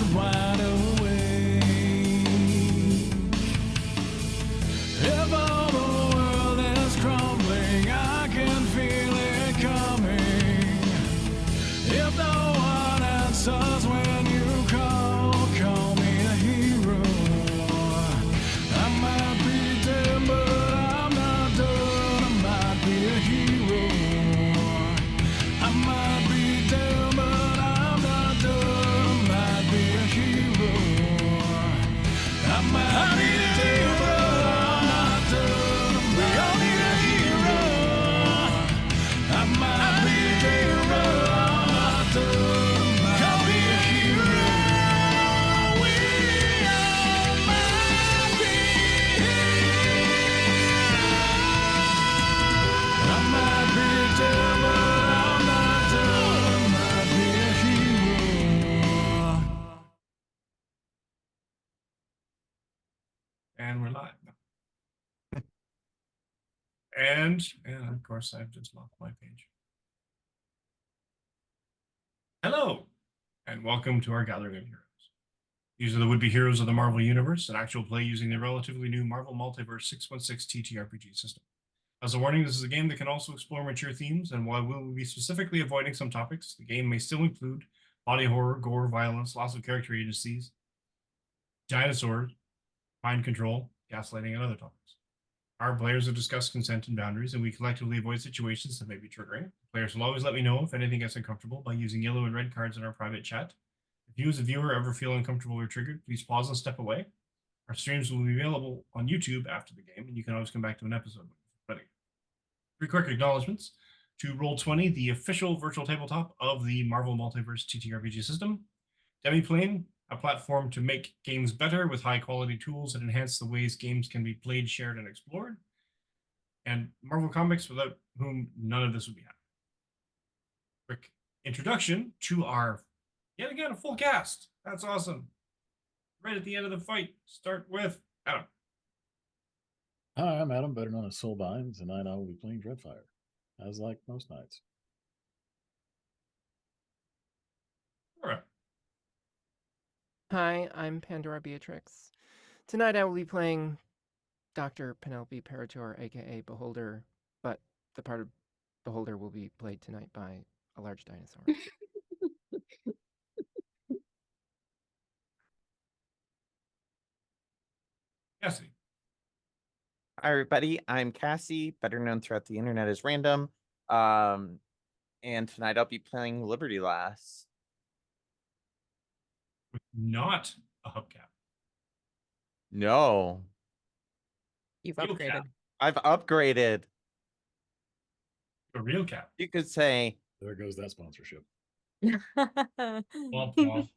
it wide awake. If all the world is crumbling, I can feel it coming. If no one answers when you call me a hero. I might be dead, but I'm not done. I might be a hero. I might be dead, but I'm not done. I might be a hero. I might be dead, but I'm not done. We all need a hero. I might be dead, but I'm not done. Call me a hero. We all might be I might be dead, but I'm not done. I might be a hero. And we're live. And of course, I've just locked my page. Hello, and welcome to our gathering of heroes. These are the would-be heroes of the Marvel Universe, an actual play using the relatively new Marvel Multiverse 616 ttrpg system. As a warning, this is a game that can also explore mature themes, and while we will be specifically avoiding some topics, the game may still include body horror, gore, violence, loss of character agencies, dinosaurs, mind control, gaslighting, and other topics. Our players have discussed consent and boundaries, and we collectively avoid situations that may be triggering. Players will always let me know if anything gets uncomfortable by using yellow and red cards in our private chat. If you as a viewer ever feel uncomfortable or triggered, please pause and step away. Our streams will be available on YouTube after the game, and you can always come back to an episode when it's ready. 3 quick acknowledgements to Roll20, the official virtual tabletop of the Marvel Multiverse TTRPG system. Demiplane, a platform to make games better with high-quality tools that enhance the ways games can be played, shared, and explored. And Marvel Comics, without whom none of this would be happening. Quick introduction to our, yet again, a full cast. That's awesome. Right at the end of the fight, start with Adam. Hi, I'm Adam, better known as Soulbind. Tonight I will be playing Dreadfire, as like most nights. All right. Hi, I'm Pandora Beatrix. Tonight I will be playing Dr. Penelope Parator, aka Beholder, but the part of Beholder will be played tonight by a large dinosaur. Cassie. Hi, everybody. I'm Cassie, better known throughout the internet as Random. And tonight I'll be playing Liberty Lass. Not a hubcap. No, You've Real upgraded. cap. I've upgraded. A real cap. You could say, There goes that sponsorship. Womp womp.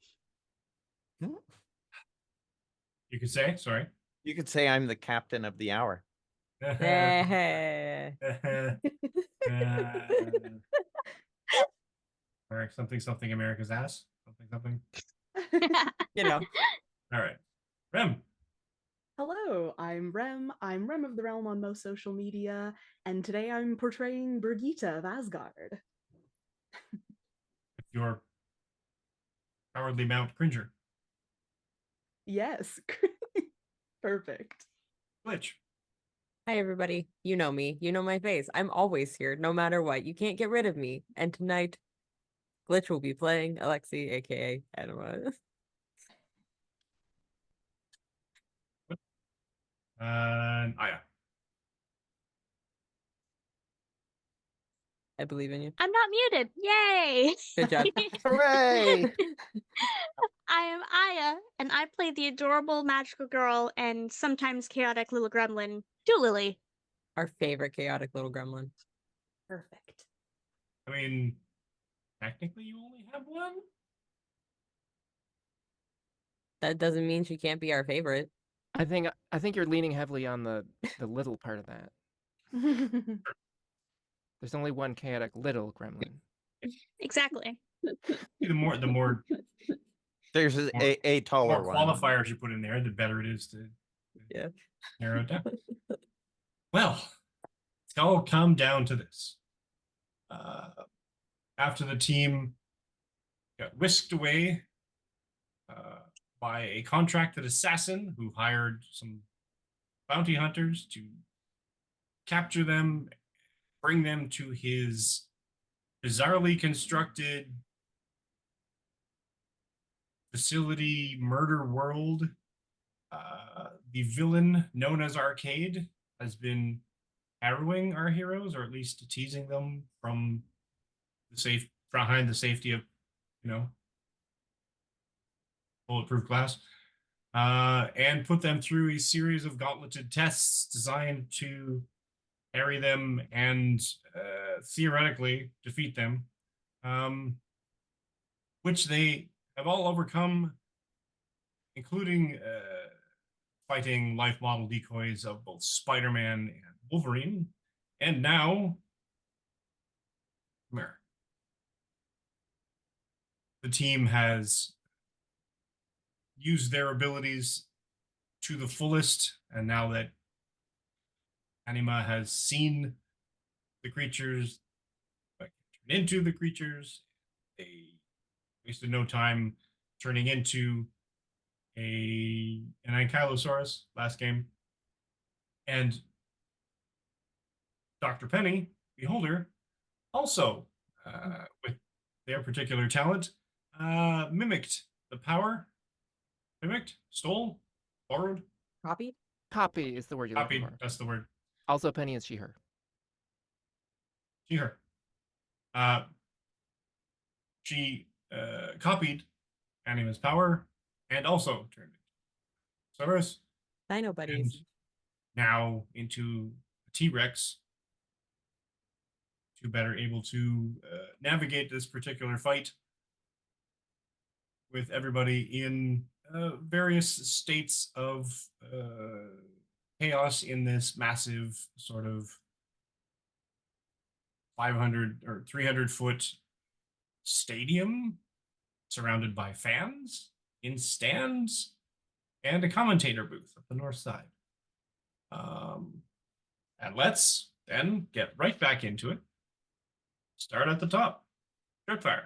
You could say, sorry. you could say I'm the captain of the hour. Eh. Something America's ass. Something. You know. All right. Rem. Hello, I'm Rem. I'm Rem of the Realm on most social media, and today I'm portraying Birgitta of Asgard. Your cowardly mount cringer. Yes, perfect. Glitch. Hi, everybody. You know me. You know my face. I'm always here, no matter what. You can't get rid of me. And tonight, Glitch will be playing Alexi, aka Anima. Aya. I believe in you. I'm not muted. Yay! Good job. Hooray! I am Aya, and I play the adorable magical girl and sometimes chaotic little gremlin, Dualily. Our favorite chaotic little gremlin. Perfect. I mean, technically you only have one? That doesn't mean she can't be our favorite. I think you're leaning heavily on the little part of that. There's only one chaotic little gremlin. Exactly. The more There's a taller more one. qualifiers you put in there, the better it is to Yeah. narrow it down. Well, it's all come down to this. After the team got whisked away by a contracted assassin who hired some bounty hunters to capture them, bring them to his bizarrely constructed facility, Murderworld. The villain known as Arcade has been harrowing our heroes, or at least teasing them from behind the safety of, bulletproof glass, and put them through a series of gauntleted tests designed to harry them and theoretically defeat them, which they have all overcome, including fighting life model decoys of both Spider-Man and Wolverine, and now the team has used their abilities to the fullest, and now that Anima has seen the creatures, turn into the creatures, they wasted no time turning into an ankylosaurus last game, and Dr. Penny, Beholder, also with their particular talent, mimicked the power. Mimicked, stole, borrowed, Copied? Copy is the word you're copied. looking for. That's the word. Also, Penny is she, her. She, her. She copied Anima's power and also turned it into Saurus. Dino buddies. And now into a T-Rex to better able to navigate this particular fight with everybody in various states of chaos in this massive sort of 500 or 300-foot stadium surrounded by fans in stands and a commentator booth at the north side. And let's then get right back into it. Start at the top. Dreadfire.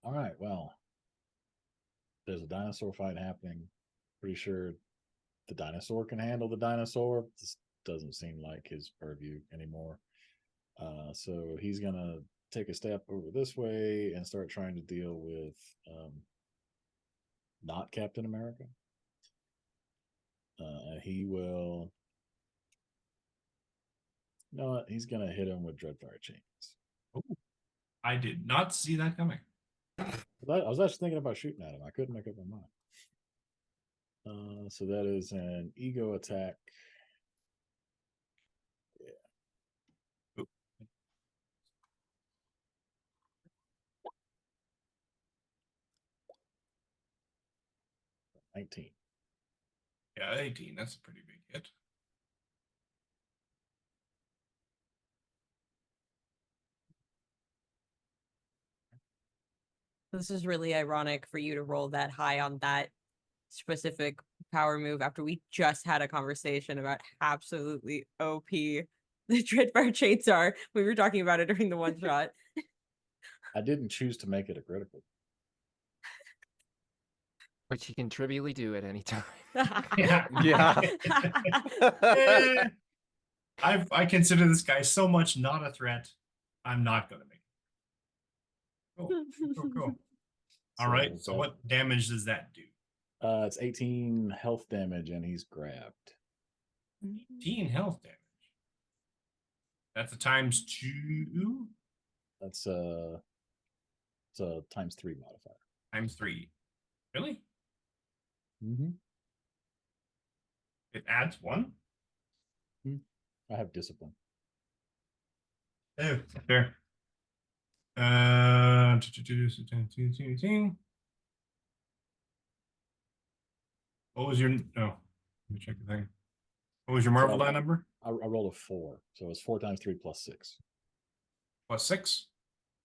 All right, well, there's a dinosaur fight happening. Pretty sure the dinosaur can handle the dinosaur. This doesn't seem like his purview anymore. So he's going to take a step over this way and start trying to deal with not Captain America. He will... You know what? He's going to hit him with Dreadfire chains. Oh, I did not see that coming. I was actually thinking about shooting at him. I couldn't make up my mind. So that is an ego attack. Yeah. 19. Yeah, 18. That's a pretty big hit. This is really ironic for you to roll that high on that specific power move after we just had a conversation about absolutely OP the Dreadfire chains are. We were talking about it during the one shot. I didn't choose to make it a critical. Which he can trivially do at any time. Yeah. Yeah. I consider this guy so much not a threat. I'm not going to make it. Cool. All right. So what damage does that do? It's 18 health damage, and he's grabbed. 18 health damage. That's a times 2. That's it's a times 3 modifier. Times 3. Really? Mm-hmm. It adds 1? I have discipline. Oh, fair. What was your... Oh, let me check the thing. What was your Marvel die number? I rolled a 4, so it's 4 times 3 plus 6. Plus 6?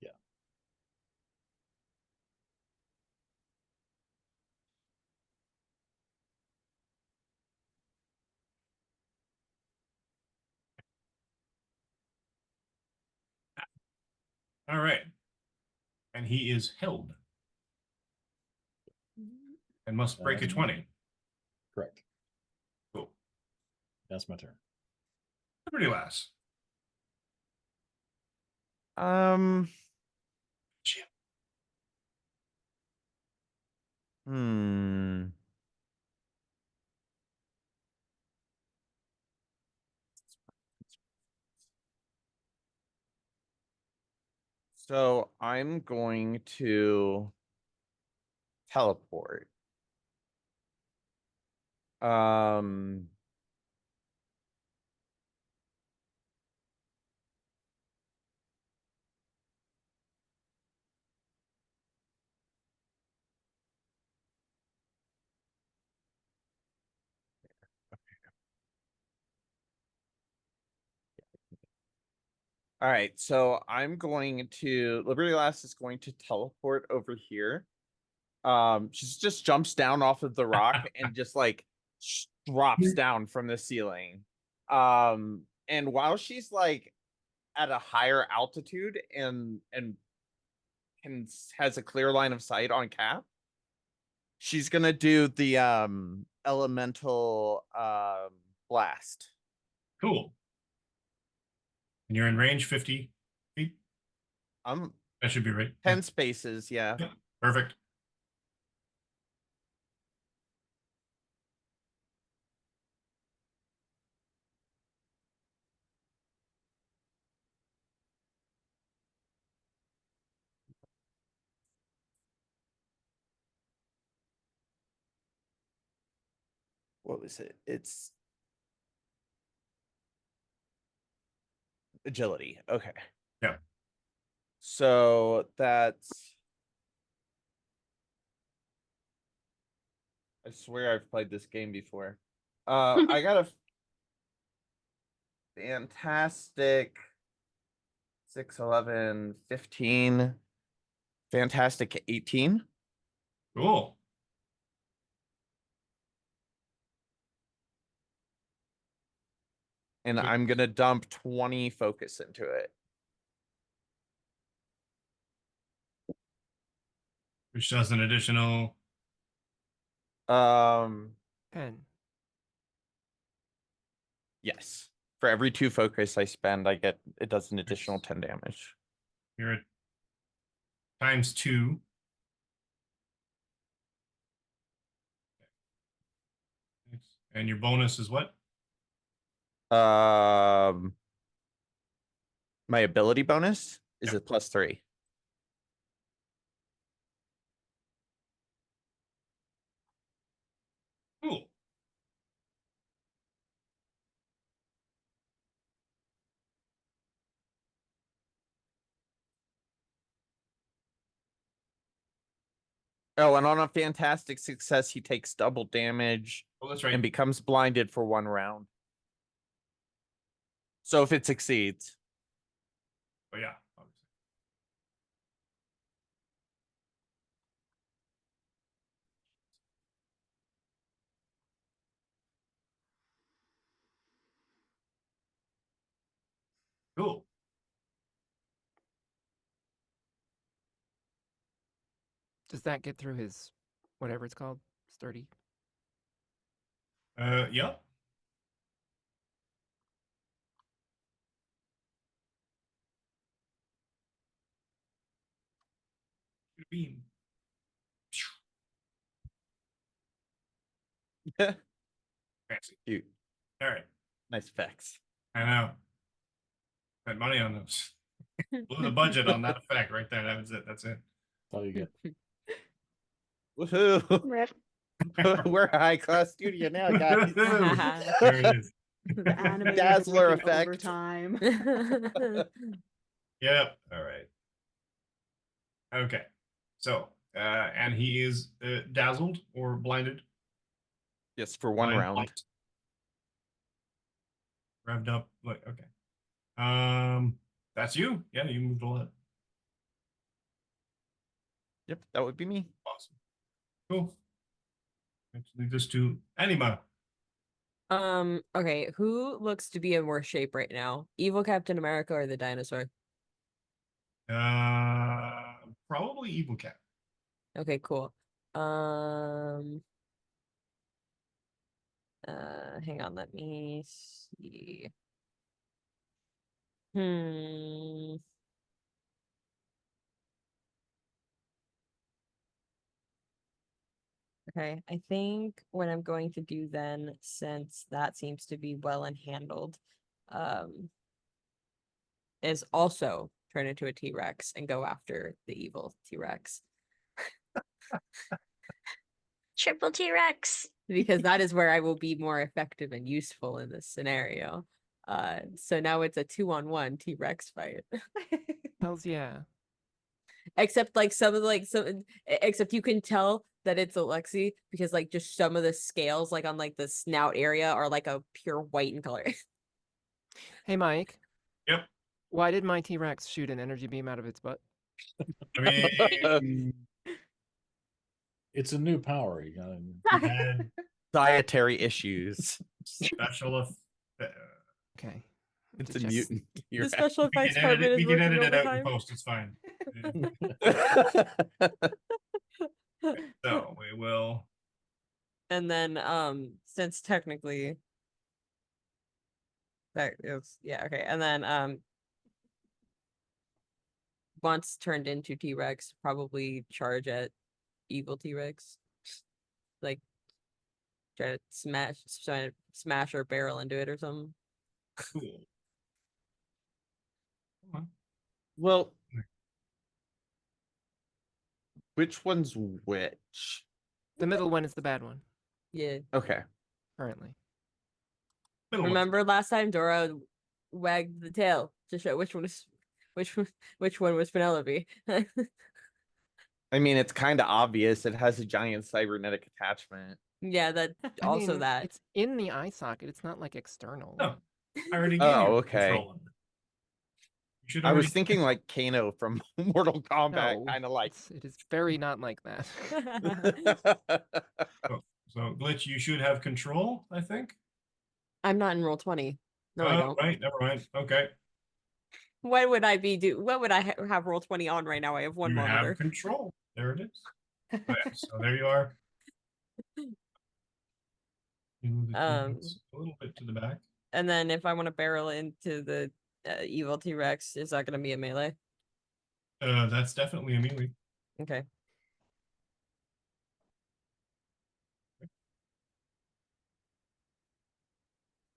Yeah. All right. And he is held and must break a 20. Correct. Cool. That's my turn. Liberty Lass. Shit. Hmm. So I'm going to teleport. Um, all right, so I'm going to Liberty Lass is going to teleport over here. She just jumps down off of the rock and just like drops down from the ceiling. And while she's like at a higher altitude and has a clear line of sight on Cap, she's gonna do the elemental blast. Cool. And you're in range 50 feet. That should be right. 10 spaces, yeah. Yeah. Perfect. What was it? It's agility. Okay. Yeah. So that's I swear I've played this game before. I got a fantastic 6, 11, 15, fantastic 18. Cool. And I'm gonna dump 20 focus into it. Which does an additional. 10. Yes. For every 2 focus I spend, it does an additional 10 damage. You're at ×2. And your bonus is what? My ability bonus is Yeah. a +3. Cool. Oh, and on a fantastic success, he takes double damage Oh, that's right. and becomes blinded for 1 round. So if it succeeds. Oh yeah, obviously. Cool. Does that get through his whatever it's called? Sturdy? Yeah. Beam. Fancy. Cute. All right. Nice effects. I know. Spent money on those. Blew the budget on that effect right there. That was it. That's it. That's all you get. Woohoo! Rip. We're a high-class studio now, guys. There it is. The animators Dazzler working effect. overtime. Yep. All right. Okay. So, and he is dazzled or blinded. Yes, for 1 Blind round. light. Revved up. Look. Okay. That's you. Yeah, you moved a lot. Yep, that would be me. Awesome. Cool. Let's leave this to Anima. Okay, who looks to be in worse shape right now? Evil Captain America or the dinosaur? Probably Evil Cat. Okay, cool. Hang on, let me see. Hmm. Okay, I think what I'm going to do then, since that seems to be well and handled, is also turn into a T-Rex and go after the evil T-Rex. Triple T-Rex. Because that is where I will be more effective and useful in this scenario. So now it's a 2-on-1 T-Rex fight. Hells yeah. Except like some of except you can tell that it's Alexi because like just some of the scales like on like the snout area are like a pure white in color. Hey, Mike. Yep. Why did my T-Rex shoot an energy beam out of its butt? I mean, It's a new power. You gotta. he had Dietary issues. special Okay. It's Just a check. mutant. The special we effects can edit department it, is we can working edit it out in overtime. post. It's fine. So we will. And then since technically that is okay, and then once turned into T-Rex, probably charge at evil T-Rex. Like try to smash or barrel into it or something. Cool. Come on. Well, which one's which? The middle one is the bad one, Yeah. Okay. currently. Middle one. Remember last time Dora wagged the tail to show which one was Penelope. I mean, it's kind of obvious. It has a giant cybernetic attachment. Yeah, that I also mean, that. it's in the eye socket. It's not like external. Oh, I already gave you Oh, okay. control of it. You should I was already- thinking like Kano from Mortal Kombat, No, kind of like. it is very not like that. So Glitch, you should have control, I think. I'm not in roll 20. No, I Oh, don't. right, never mind. Okay. What would I be what would I have roll 20 on right now? I have one You monitor. have control. There it is. Okay, so there you are. You move the T-Rex a little bit to the back. And then if I want to barrel into the evil T-Rex, is that going to be a melee? That's definitely a melee. Okay.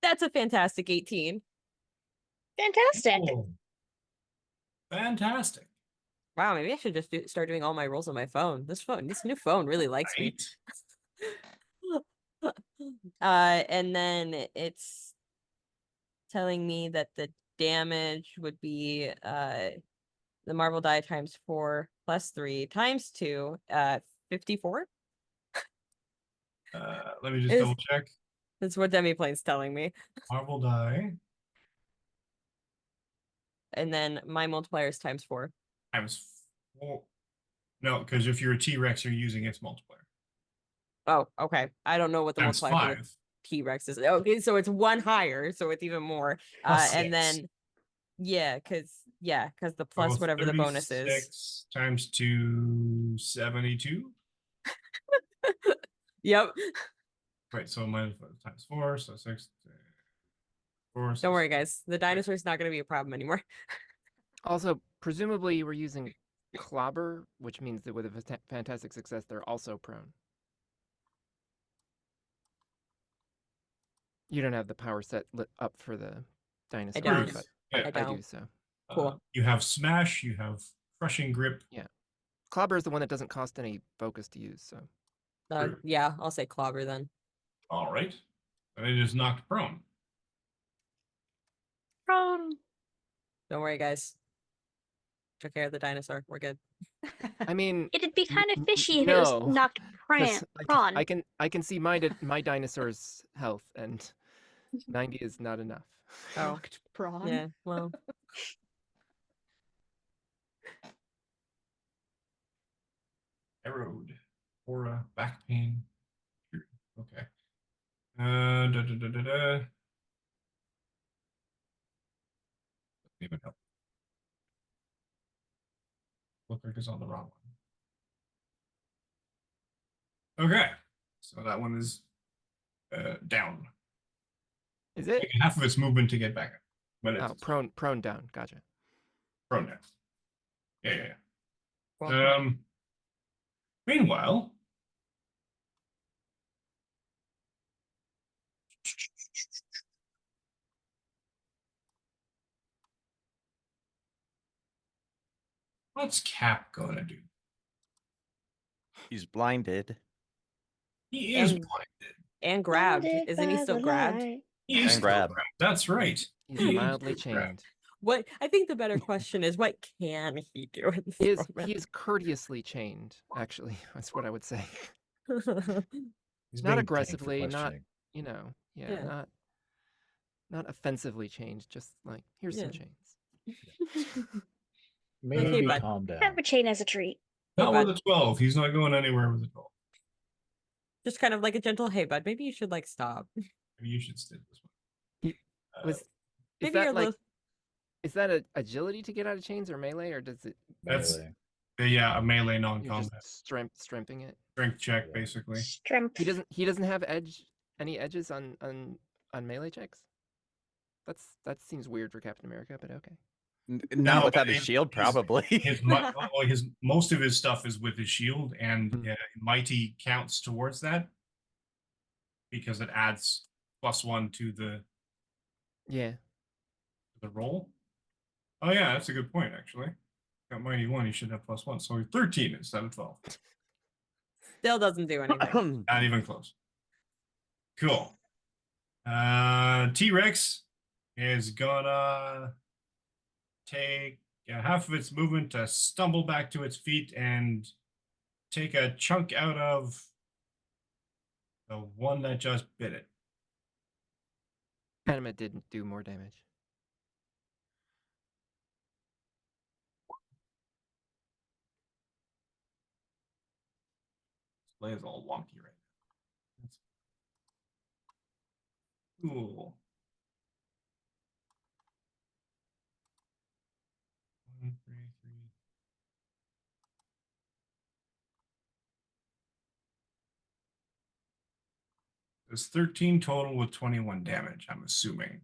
That's a fantastic 18. Fantastic. Oh, fantastic. Wow, maybe I should just start doing all my rolls on my phone. This new phone really likes me. Right? And then it's telling me that the damage would be the Marvel die times 4 plus 3 times 2, 54. Let me just Is- double check. That's what Demiplane's telling me. Marvel die And then my multiplier is times 4. times 4. No, because if you're a T-Rex, you're using its multiplier. Oh, okay. I don't know what the Times multiplier for 5. the T-Rex is. Okay, so it's 1 higher, so it's even more. Plus And 6. then because the plus So whatever the bonus is. 36 times 2, 72. Yep. Right, so minus times 4, so 6. 4. So Don't worry, guys. The dinosaur is not going to be a problem anymore. Also, presumably we're using clobber, which means that with a fantastic success, they're also prone. You don't have the power set lit up for the dinosaur, don't. but Yeah. I I don't. do so. Cool. You have smash, you have crushing grip. Clobber is the one that doesn't cost any focus to use, so. True. Yeah, I'll say clobber then. All right. And it is knocked prone. Prone. Don't worry, guys. Took care of the dinosaur. We're good. I mean, It'd be kind of fishy if it no, was knocked 'cause prawn. I can see my dinosaur's health, and 90 is not enough. Oh. Knocked prawn. Yeah, well. Arrowed. Aura. Back pain. Okay. Da. Doesn't even help. Look like it's on the wrong one. Okay. So that one is down. Is it? Taking half of its movement to get back up. But it's Oh, prone down. Gotcha. prone down. Yeah. Well, Meanwhile, what's Cap gonna do? He's blinded. He is And- blinded. and grabbed. Blinded Isn't he by still the grabbed? light. He is And still grab. grabbed. That's right. He's He is mildly still grabbed. chained. What I think the better question is, what can he do in this He moment? is courteously chained, actually. That's what I would say. He's Not being tamed for aggressively, not questioning. Yeah. not offensively chained, just like here's some Yeah. chains. Maybe hey, bud. calm down. Have a chain as a treat. Not Hey, with a 12. He's not going anywhere with a 12. Just kind of like a gentle, hey bud, maybe you should like stop. Maybe you should stick this one. He was is Maybe that you're like little- is that a agility to get out of chains or melee, or does it That's- Melee. Yeah, a melee you're non-combat just strimping it? strength check, Yeah. basically. Strength. He doesn't have any edges on melee checks? That seems weird for Captain America, but okay. Not No, without but his shield, probably. His most of his stuff is with his shield, and Mhm. mighty counts towards that because it adds +1 to the Yeah. roll. Oh yeah, that's a good point actually. Got mighty 1, he should have +1, so 13 instead of 12. Still doesn't do anything. Not even close. Cool. T-Rex is gonna take half of its movement to stumble back to its feet and take a chunk out of the one that just bit it. Anima didn't do more damage. Display is all wonky right now. That's cool. 1, 3, 3. There's 13 total with 21 damage, I'm assuming.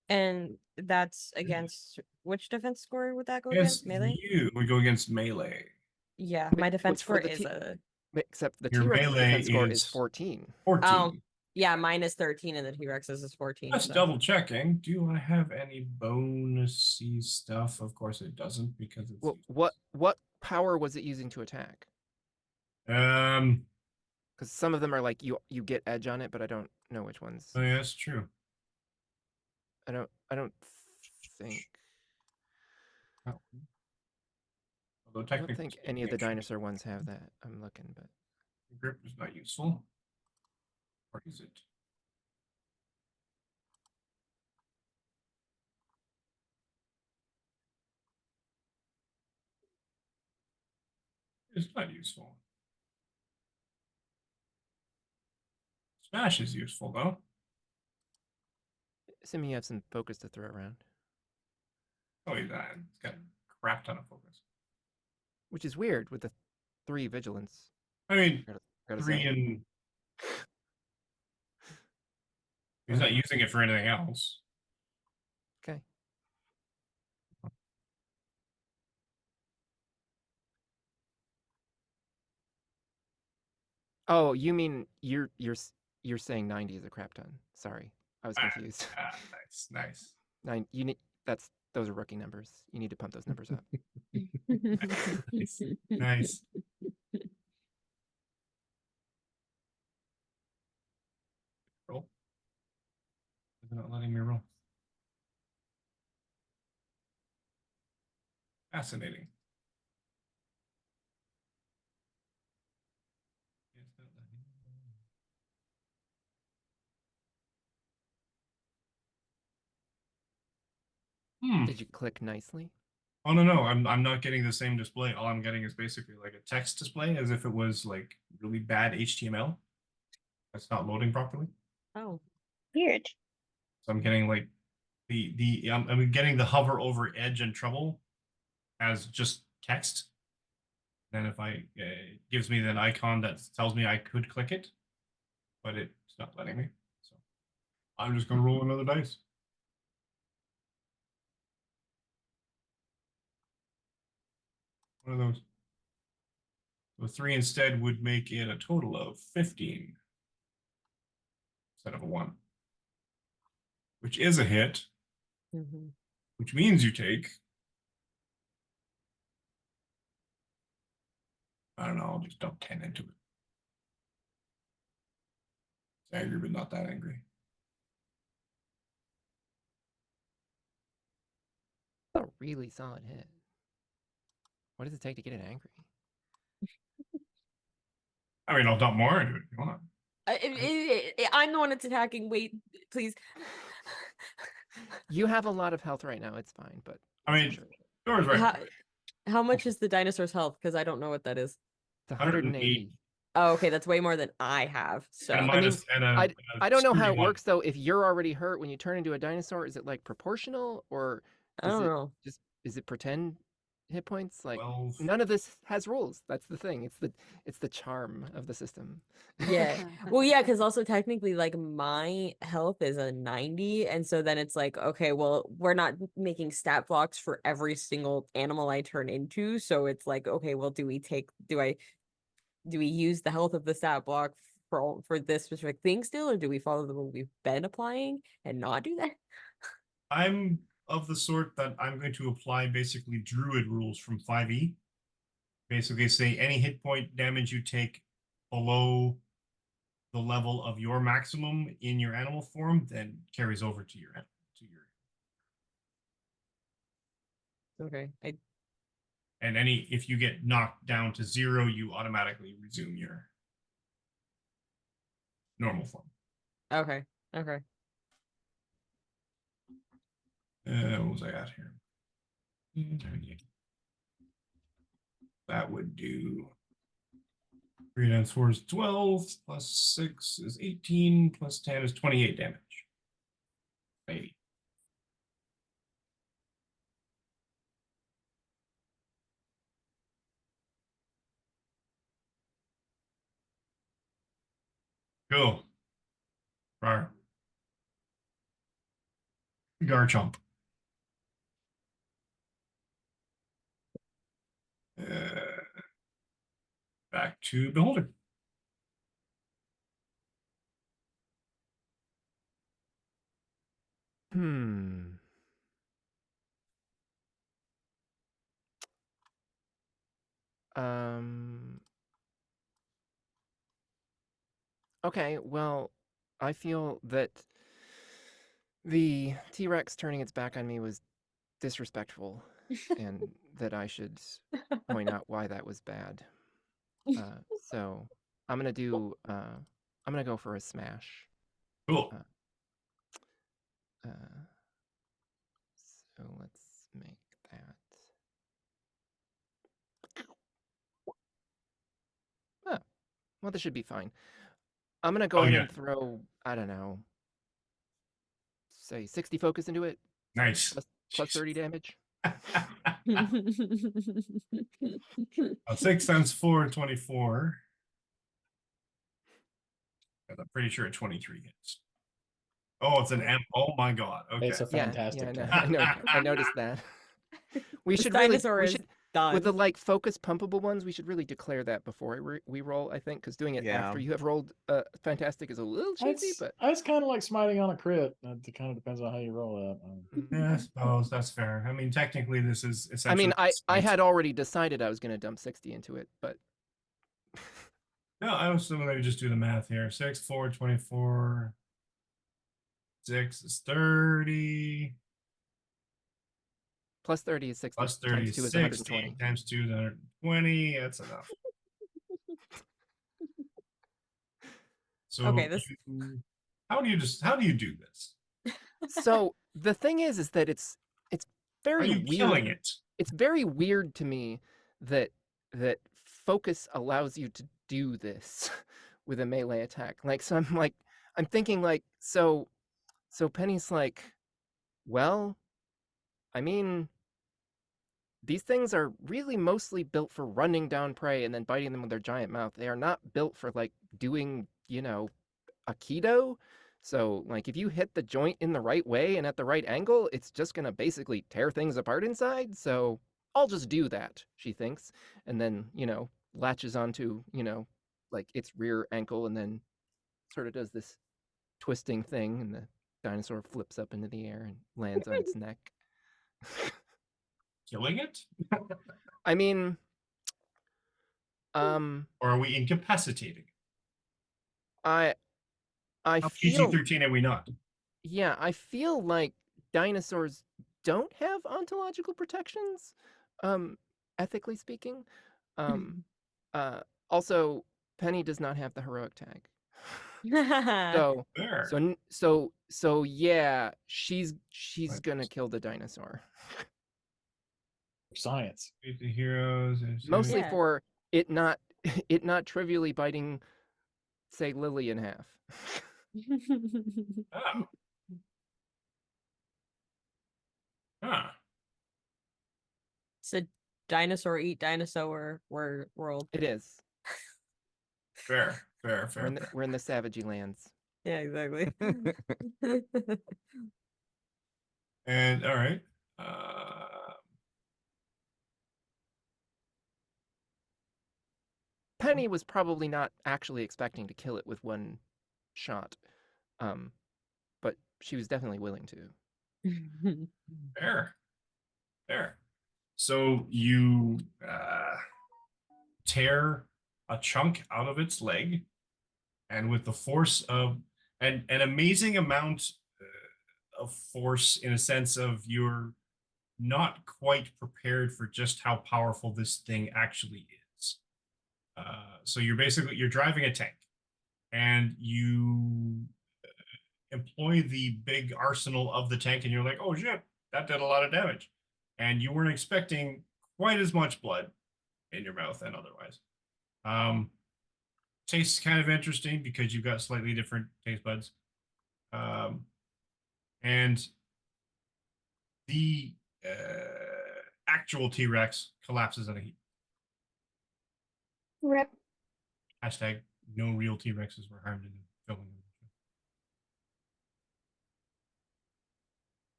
And that's against which defense score would that go Yes, against? Melee? you would go against melee. Yeah, Wait, my defense for score the is T- a Except the Your T-Rex melee defense score is is 14. 14. Oh, yeah, mine is 13 and the T-Rex's is 14. Just so- double checking. Do I have any bonusy stuff? Of course it doesn't because it's Well, what power was it using to attack? um Because some of them are like you get edge on it, but I don't know which ones. oh yeah, that's true. I don't think Although I don't technically think speaking, any of the it should be dinosaur ones have that. I'm looking, but grip is not useful. Or is it? It's not useful. Smash is useful though. assuming you have some focus to throw around, Oh, he's got a crap ton of focus. which is weird with the 3 vigilance. I mean, Gotta 3 say. and he's not using it for anything else. Okay. Oh, you mean you're saying 90 is a crap ton? Sorry, I was confused. Nice. You need those are rookie numbers. You need to pump those numbers up. Nice. Roll. It's not letting me roll. Fascinating. It's not letting me roll. Did you click nicely? Oh no, I'm not getting the same display. All I'm getting is basically like a text display as if it was like really bad HTML. That's not loading properly. Oh, Weird. So I'm getting like I'm getting the hover over edge and trouble as just text. Then if it gives me that icon that tells me I could click it, but it's not letting me. So I'm just gonna roll another dice. One of those. So 3 instead would make it a total of 15 instead of a 1, which is a hit, Mhm. which means you take, I don't know, I'll just dump 10 into it. It's angry, but not that angry. A really solid hit. What does it take to get it angry? I mean, I'll dump more into it if you want. I'm the one that's attacking. Wait, please. You have a lot of health right now. It's fine, but I mean, Dora's right. How much is the dinosaur's health? Because I don't know what that is. it's 180. 180. Oh, okay, that's way more than I have. So And I mean, minus, and a I don't know how it 31. works though. If you're already hurt when you turn into a dinosaur, is it like proportional or I don't know. is it pretend hit points? Like 12. none of this has rules. That's the thing. It's the charm of the system. Yeah. Well, yeah, because also technically, like my health is a 90, and so then it's like, okay, well, we're not making stat blocks for every single animal I turn into, so it's like, okay, well, do we use the health of the stat block for this specific thing still, or do we follow the rule we've been applying and not do that? I'm of the sort that I'm going to apply basically druid rules from 5e. Basically say any hit point damage you take below the level of your maximum in your animal form then carries over to your Okay. and if you get knocked down to 0, you automatically resume your normal form. Okay. Okay. What was I at here? That would do 3 times 4 is 12, plus 6 is 18, plus 10 is 28 damage. Maybe. Cool. Rar. Garchomp. Back to Beholder. Okay, well, I feel that the T-Rex turning its back on me was disrespectful and that I should point out why that was bad. So I'm gonna go for a smash. Cool. So let's make that. Oh, well, this should be fine. I'm gonna go ahead and throw, I don't know, say 60 focus into it. Nice. Plus 30 damage. 6 times 4, 24. I'm pretty sure 23 hits. Oh, it's an M. Oh my god. Okay. It's a fantastic yeah, turn. I know. I noticed that. We This should dinosaur really, is done. with the like focus pumpable ones, we should really declare that before we roll, I think, because doing it after you have rolled fantastic is a little cheesy, but it's kind of like smiting on a crit. It kind of depends on how you roll that. Yeah, I suppose that's fair. I mean, technically, this is essentially. I mean, I had already decided I was going to dump 60 into it, but. No, I was going to just do the math here. 6, 4, 24. 6 is 30. Plus 30 is 60. Plus 30 times 2 is 120. Times 2 is 120. That's enough. So okay, how do you do this? So the thing is that it's very Are you weird. killing it? It's very weird to me that focus allows you to do this with a melee attack. Like, so I'm thinking like, so Penny's like, well, I mean, these things are really mostly built for running down prey and then biting them with their giant mouth. They are not built for like doing, Aikido. So like if you hit the joint in the right way and at the right angle, it's just gonna basically tear things apart inside. So I'll just do that, she thinks, and then, latches onto, like its rear ankle and then sort of does this twisting thing, and the dinosaur flips up into the air and lands on its neck. Killing it? I mean, Or are we incapacitating? I How feel, PG-13 are we not? yeah, I feel like dinosaurs don't have ontological protections, ethically speaking. Also, Penny does not have the heroic tag. So, Fair. so yeah, she's Right. gonna kill the dinosaur. Science. Meet the heroes. Mostly Yeah. for it not trivially biting, say, Lily in half. Oh. Huh. It's a dinosaur eat dinosaur world. It is. Fair. Fair. We're in the savagey lands. Yeah, exactly. And all right. Penny was probably not actually expecting to kill it with one shot, but she was definitely willing to. Fair. So you tear a chunk out of its leg, and with the force of an amazing amount of force, in a sense of you're not quite prepared for just how powerful this thing actually is. So you're driving a tank, and you employ the big arsenal of the tank, and you're like, oh shit, that did a lot of damage. And you weren't expecting quite as much blood in your mouth and otherwise. Tastes kind of interesting because you've got slightly different taste buds. And the actual T-Rex collapses in a heap. Rip. Hashtag no real T-Rexes were harmed in filming.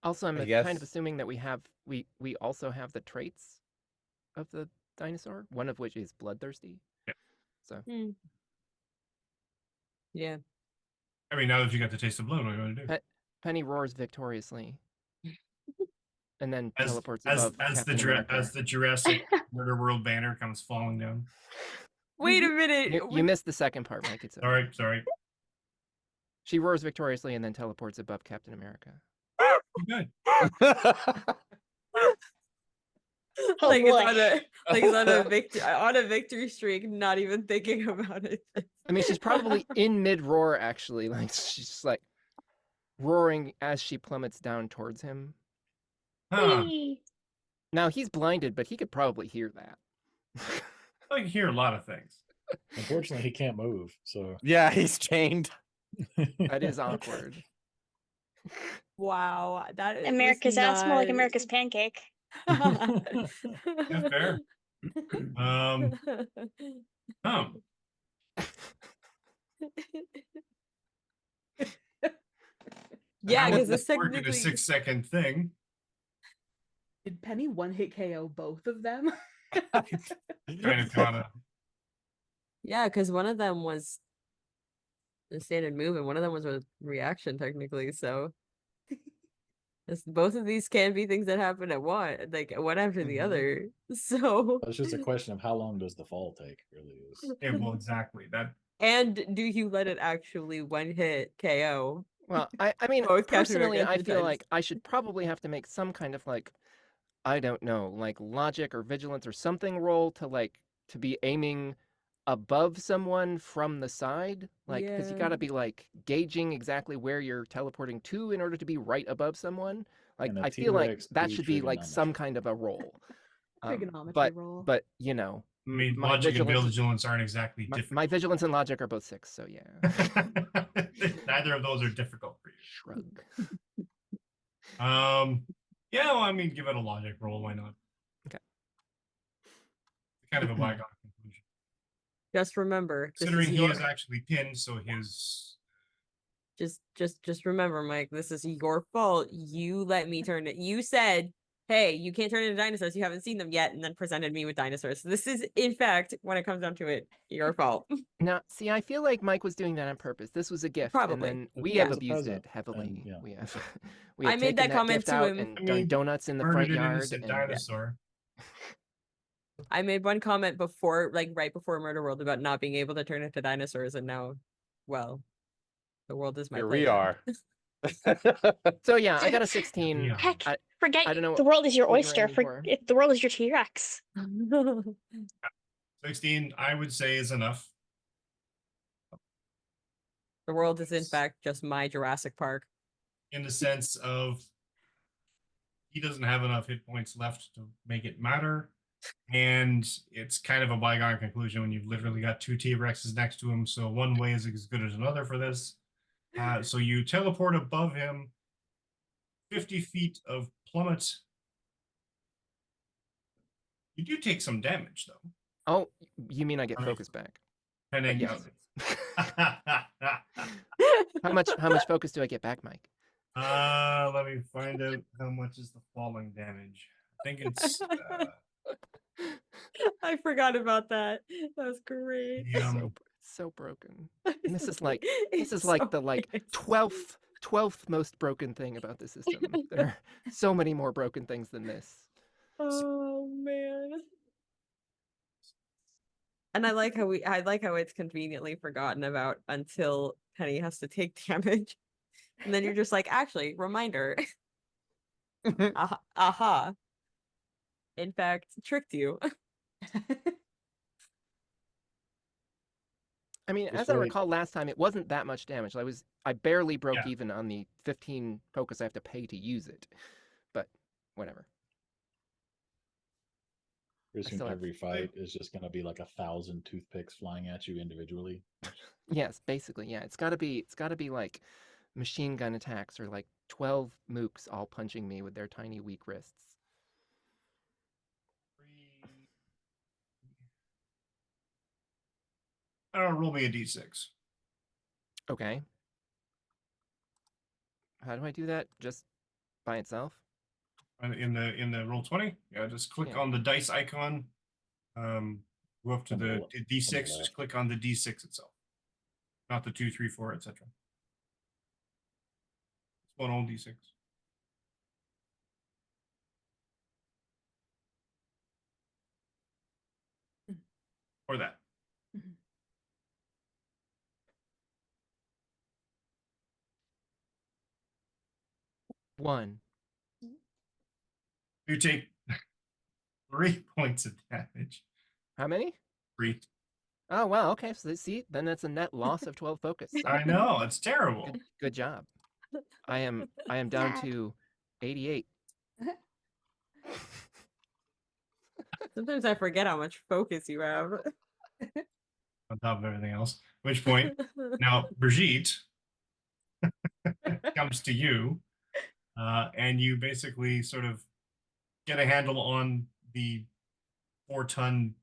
Also, I'm I kind guess- of assuming that we also have the traits of the dinosaur, one of which is bloodthirsty. Yeah. So Yeah. I mean, now that you got the taste of blood, what are you going to do? Penny roars victoriously, and then As teleports as above as Captain the America. as the Jurassic Murderworld banner comes falling down. Wait a minute. You missed the second part, Mike. It's okay. Sorry. She roars victoriously and then teleports above Captain America. Good. Oh like boy. it's on a victory streak, not even thinking about it. I mean, she's probably in mid-roar, actually. Like, she's just like roaring as she plummets down towards him. Huh. Whee! Now, he's blinded, but he could probably hear that. I can hear a lot of things. Unfortunately, he can't move. So Yeah, he's chained. That is awkward. Wow, that was America's ass more like not- America's pancake. Yeah, fair. Yeah, How because would it's this work in technically a 6-second thing. Did Penny one-hit KO both of them? Kind of kinda. yeah, because one of them was a standard move and one of them was a reaction technically. So both of these can be things that happen at one, like one after the Mhm. other. So it's just a question of how long does the fall take, really is. Yeah, well, exactly. That and do you let it actually one hit KO? Well, I mean, Both Captain personally, America I and feel Titans. like I should probably have to make some kind of like, I don't know, like logic or vigilance or something roll to be aiming above someone from the side, like because you Yeah. got to be like gauging exactly where you're teleporting to in order to be right above someone. Like And a I feel like T-Rex that do should be like some trigonometry. kind of a roll. Trigonometry roll. But I mean, my logic and vigilance, vigilance aren't exactly my difficult. vigilance and logic are both 6, so yeah. Neither of those are difficult for you. Shrug. Yeah, well, I mean, give it a logic roll. Why not? Okay. kind of a bygone conclusion. Just remember, this Considering is he your is actually pinned, so his just remember, Mike, this is your fault. You let me turn it. You said, hey, you can't turn into dinosaurs. You haven't seen them yet, and then presented me with dinosaurs. So this is, in fact, when it comes down to it, your fault. Now, see, I feel like Mike was doing that on purpose. This was a gift, Probably. and then we Yeah. have It was a abused present, it heavily. and, yeah. We have, we have I made taken that comment gift to out him. and I done mean, donuts in the murdered front an yard. innocent And dinosaur. I made one comment before, like right before Murderworld, about not being able to turn into dinosaurs, and now, well, the world is my Here we playground. are. So yeah, I got a 16. Yeah. Heck, I forget don't know the world is your what you're oyster. aiming for. The world is your T-Rex. 16, I would say, is enough. The world is, in fact, just my Jurassic Park. In the sense of he doesn't have enough hit points left to make it matter. And it's kind of a bygone conclusion when you've literally got 2 T-Rexes next to him. So one way is as good as another for this. So you teleport above him 50 feet of plummet. You do take some damage, though. Oh, you mean I get Right. focus back? Depending yes. how- How much focus do I get back, Mike? let me find out how much is the falling damage. I think it's I forgot about that. That was great. So broken. And this is like It's the so like nice. 12th most broken thing about the system. There are so many more broken things than this. Oh man. And I like how it's conveniently forgotten about until Penny has to take damage. And then you're just like, actually, reminder. Aha. In fact, tricked you. I mean, Just as I wait. recall last time, it wasn't that much damage. I barely broke Yeah. even on the 15 focus I have to pay to use it. But whatever. Pretty soon still have- every fight is just going to be like 1,000 toothpicks flying at you individually. Yes, basically, yeah. It's gotta be like machine gun attacks or like 12 mooks all punching me with their tiny weak wrists. roll me a d6. Okay. How do I do that? Just by itself? In the roll 20, yeah, just click Yeah. on the dice icon. Go up to On the the le- d6. on the Just left. click on the d6 itself, not the 2, 3, 4, etc. It's one old d6. Or that. One. You take 3 points of damage. How many? 3. Oh, wow. Okay. So see, then that's a net loss of 12 focus. So I know, it's terrible. good job. I am down Sad. to 88. Sometimes I forget how much focus you have. On top of everything else. At which point, now Brigitte comes to you, and you basically sort of get a handle on the 4-ton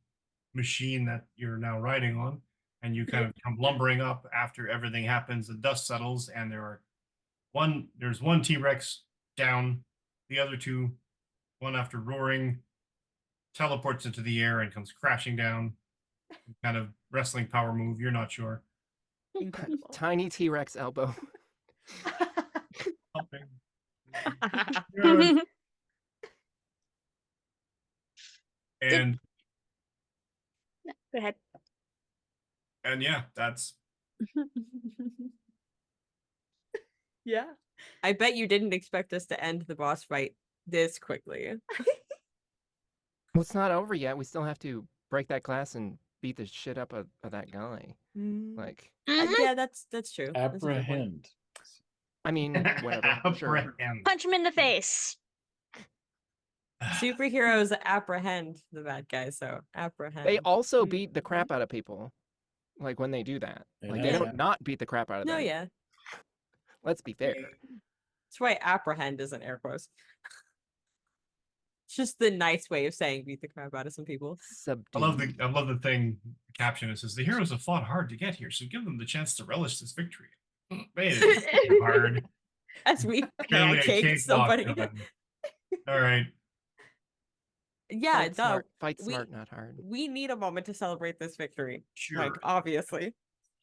machine that you're now riding on, and you kind of come lumbering up after everything happens. The dust settles, and there's one T-Rex down, the other 2, one after roaring, teleports into the air and comes crashing down. Kind of wrestling power move, you're not sure. Incredible. Tiny T-Rex elbow. Helping. And Go ahead. yeah, that's Yeah. I bet you didn't expect us to end the boss fight this quickly. Well, it's not over yet. We still have to break that glass and beat the shit up of that guy. Mm. Like, Mhm. Yeah, that's true. That's a good point. Apprehend. I mean, whatever. Sure. apprehend. Punch him in the face. Superheroes apprehend the bad guys, so apprehend. They also beat the crap out of people. Like when they do that. It Like they has don't happened. not beat the crap out of No, them. yeah. Let's be fair. That's why apprehend is in air quotes. It's just the nice way of saying beat the crap out of some people. Subdue. I love the thing, the caption. It says, the heroes have fought hard to get here, so give them the chance to relish this victory. Man, it's hard. As we Barely a pancake cakewalk somebody. done. All right. Yeah, Fight no, smart, fight we- smart, not hard. we need a moment to celebrate this victory. Sure. Like, obviously.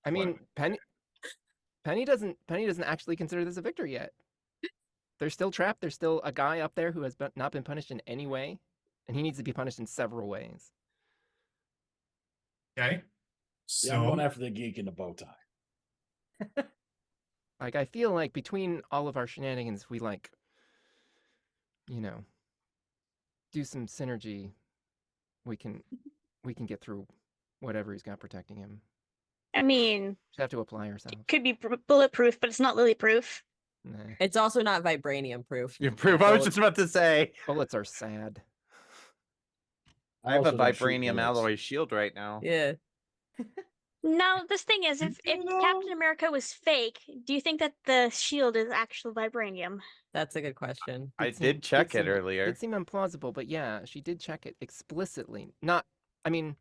I mean, Penny doesn't actually consider this a victory yet. They're still trapped. There's still a guy up there who has not been punished in any way, and he needs to be punished in several ways. Okay. Yeah, I'm So going after the geek in the bow tie. Like, I feel like between all of our shenanigans, we do some synergy. We can get through whatever he's got protecting him. I mean, Just have to apply ourselves. could be bulletproof, but it's not lily proof. Nah. It's also not vibranium proof. You prove. I was just about to say. Bullets are sad. I have a also don't shoot vibranium bullets. alloy shield right now. Yeah. No, this thing is, if Captain America was fake, do you think that the shield is actual vibranium? That's a good question. I It did check it seem- earlier. It seemed implausible, but yeah, she did check it explicitly. Not, I mean,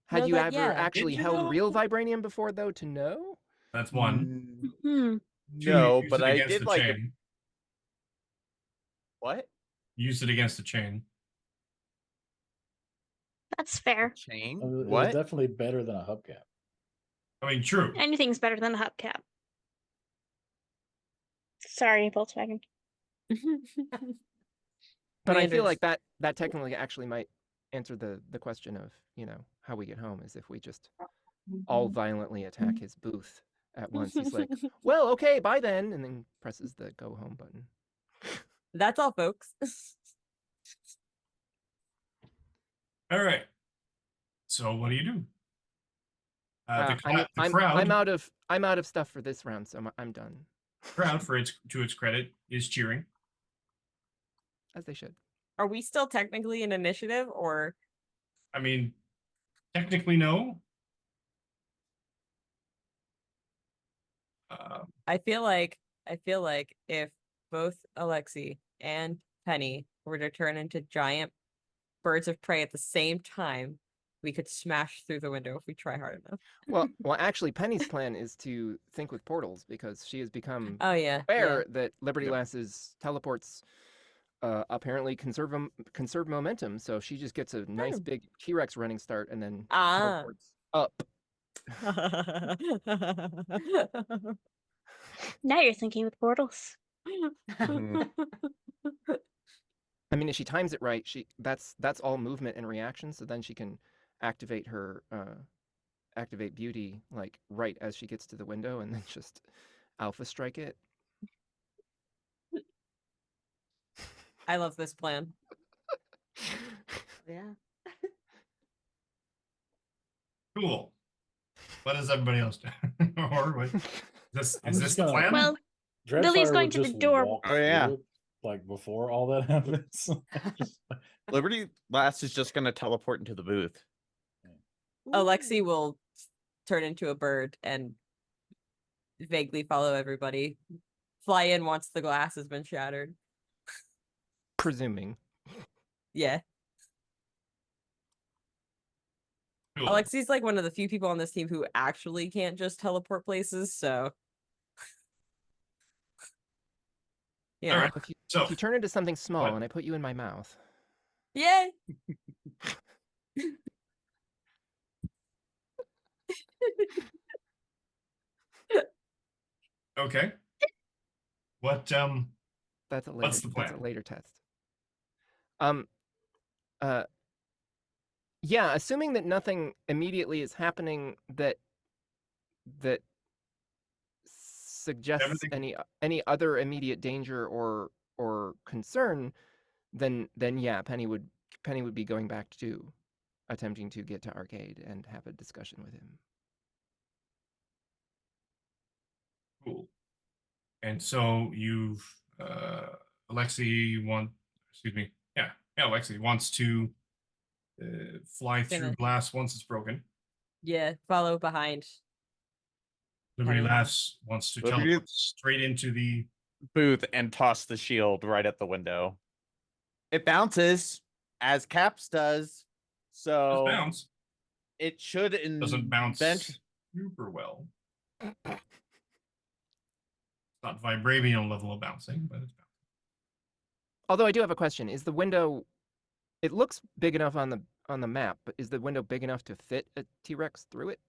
had No, you that- ever yeah. actually Did you held know? real vibranium before, though, to know? that's one. Hmm. Two, you No, used but it I against did the like. chain. What? Used it against the chain. That's fair. Chain? It was What? definitely better than a hubcap. I mean, true. Anything's better than a hubcap. Sorry, Volkswagen. But I Commanders. feel like that technically actually might answer the question of, how we get home is if we just all violently attack his booth at once. He's like, well, okay, bye then, and then presses the go home button. That's all, folks. All right. So what do you do? The I'm crowd, I'm out of stuff for this round, so I'm done. crowd, to its credit, is cheering. As they should. Are we still technically in initiative, or I mean, technically no. I feel like if both Alexi and Penny were to turn into giant birds of prey at the same time, we could smash through the window if we try hard enough. Well, actually, Penny's plan is to think with portals because she has become Oh yeah. aware that Liberty Yep. Lass's teleports apparently conserve momentum, so she just gets a nice Oh. big T-Rex running start and then Ah. teleports up. Now you're thinking with portals. Mhm. I mean, if she times it right, that's all movement and reaction, so then she can activate her activate beauty like right as she gets to the window and then just alpha strike it. I love this plan. Yeah. Cool. What does everybody else do? Or what? I'm Is just this the gonna- plan? Well, Dreadfire Lily's would going to the just door. walk Oh, yeah. through it, like before all that happens. Liberty Lass is just gonna teleport into the booth. Alexi will turn into a bird and vaguely follow everybody. Fly in once the glass has been shattered. Presuming. Yeah. Cool. Alexi's like one of the few people on this team who actually can't just teleport places, so yeah. All right. If you, So if you turn into something small What? and I put you in my mouth, Yay! okay. What that's a later What's the that's a plan? later test. Yeah, assuming that nothing immediately is happening that suggests Everything- any other immediate danger or concern, then yeah, Penny would be going back to attempting to get to Arcade and have a discussion with him. Cool. And so you've Alexi Alexi wants to fly through Gonna- glass once it's broken. Yeah, follow behind. Liberty Penny. Lass wants to Liberty- teleport straight into the Booth and toss the shield right at the window. It bounces as Caps does. Does So bounce. it should Doesn't bounce bench. super well. It's not vibranium level of bouncing, but it's bouncing. Although I do have a question: is the window? It looks big enough on the map, but is the window big enough to fit a T-Rex through it?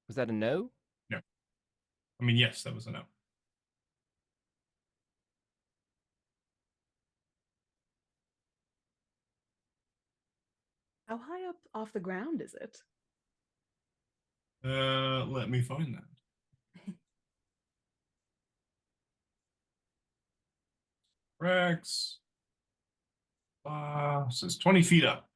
Was that a no? No. I mean, yes, that was a no. How high up off the ground is it? Let me find that. Rex. Says 20 feet up.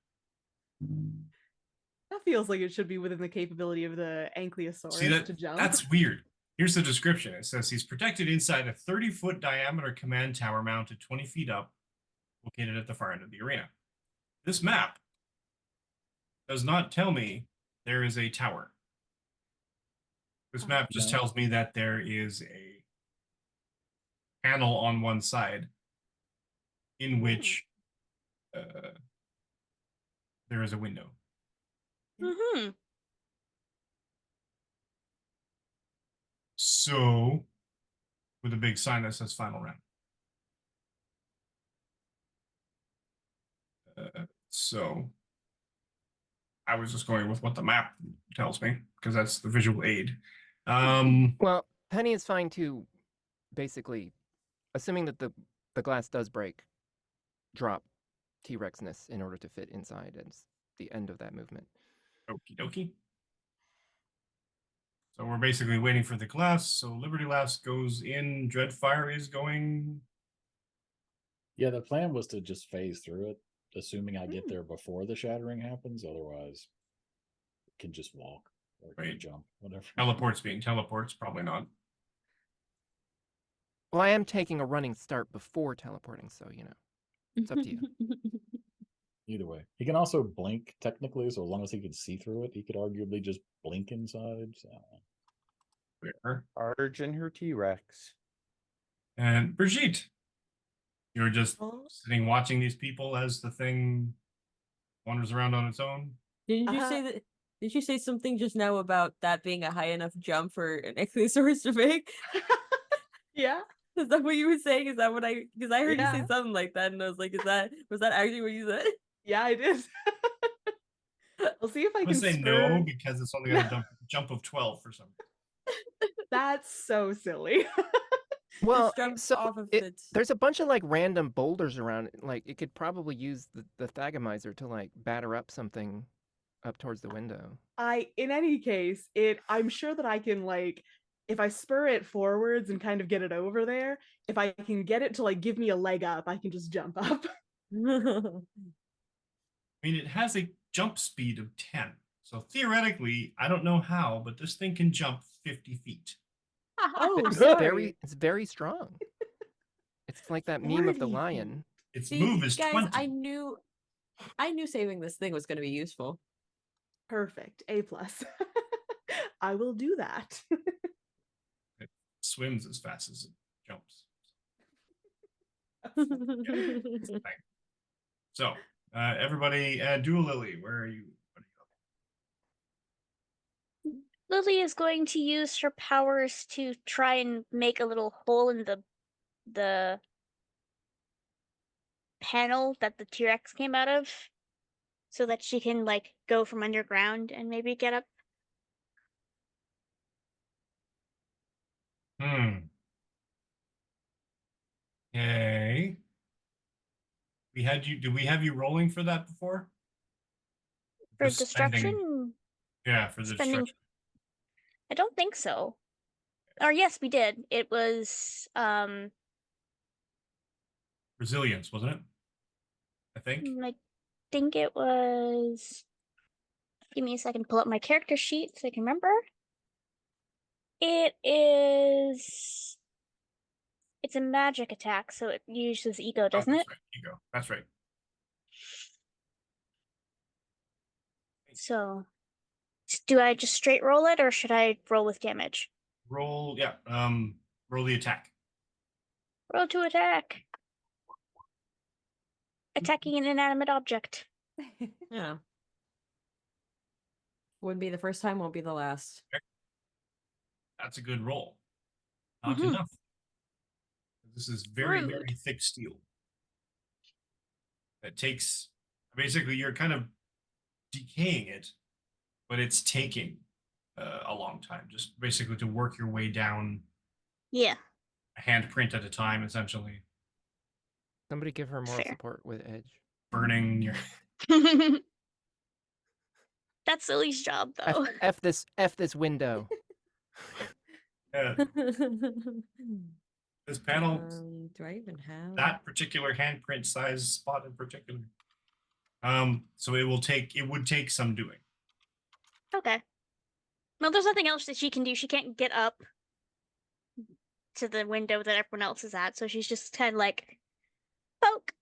That feels like it should be within the capability of the Ankylosaurus See that? to jump. That's weird. Here's the description. It says he's protected inside a 30-foot diameter command tower mounted 20 feet up, located at the far end of the arena. This map does not tell me there is a tower. This map just No. tells me that there is a panel on one side in which there is a window. Mm-hmm. So, with a big sign that says final round. So, I was just going with what the map tells me, because that's the visual aid. Well, Penny is fine to basically, assuming that the glass does break, drop T-Rexness in order to fit inside as the end of that movement. Okie dokie. So we're basically waiting for the glass. So Liberty Lass goes in. Dreadfire is going. Yeah, the plan was to just phase through it, assuming I get there before the shattering happens. Otherwise, can just walk or Right. jump, whatever. Teleports being teleports, probably not. Well, I am taking a running start before teleporting, so it's up to you. Either way, he can also blink technically, so as long as he can see through it, he could arguably just blink inside. So. There. Arge and her T-Rex. And Brigitte, you're just Oh. sitting watching these people as the thing wanders around on its own. Didn't you say that? Did you say something just now about that being a high enough jump for an Ankylosaurus to make? Yeah. Is that what you were saying? Is that what I? Because I heard you say Yeah. something like that, and I was like, was that actually what you said? Yeah, I did. I'll see if I I'm can gonna say spur... no because it's only got a jump of 12 for some reason. That's so silly. Well, jumps so off of there's a bunch of like random boulders around. Like it could probably use the Thagomizer to like batter up something up towards the window. In any case, I'm sure that I can like, if I spur it forwards and kind of get it over there, if I can get it to like give me a leg up, I can just jump up. I mean, it has a jump speed of 10. So theoretically, I don't know how, but this thing can jump 50 feet. Oh, It's good. very strong. It's like that meme of the 40 lion. Its See, move is guys, 20. I knew saving this thing was going to be useful. Perfect. A+. I will do that. It swims as fast as it jumps. So, everybody, Dualily, where are you? Lily is going to use her powers to try and make a little hole in the panel that the T-Rex came out of, so that she can like go from underground and maybe get up. Okay. Did we have you rolling for that before? For Just destruction? spending- Yeah, for the Spending- destruction. I don't think so. Or yes, we did. It was Resilience, wasn't it? I think. I think it was. Give me a second to pull up my character sheet so I can remember. It is. It's a magic attack, so it uses ego, doesn't that's it? right. Ego. That's right. So, do I just straight roll it, or should I roll with damage? Roll, yeah. Roll the attack. Roll to attack. attacking an inanimate object. Yeah. Wouldn't be the first time, won't be the last. That's a good roll. Not Mhm. enough. This is very, Rude. very thick steel. It takes, basically, you're kind of decaying it, but it's taking a long time. Just basically to work your way down Yeah, a handprint at a time, essentially. Somebody give her moral fair. support with Edge. Burning your. That's Lily's job, though. F this window. This panel, Do I even have that particular handprint size spot in particular. So it would take some doing. Okay. Well, there's nothing else that she can do. She can't get up to the window that everyone else is at, so she's just kind of like, poke,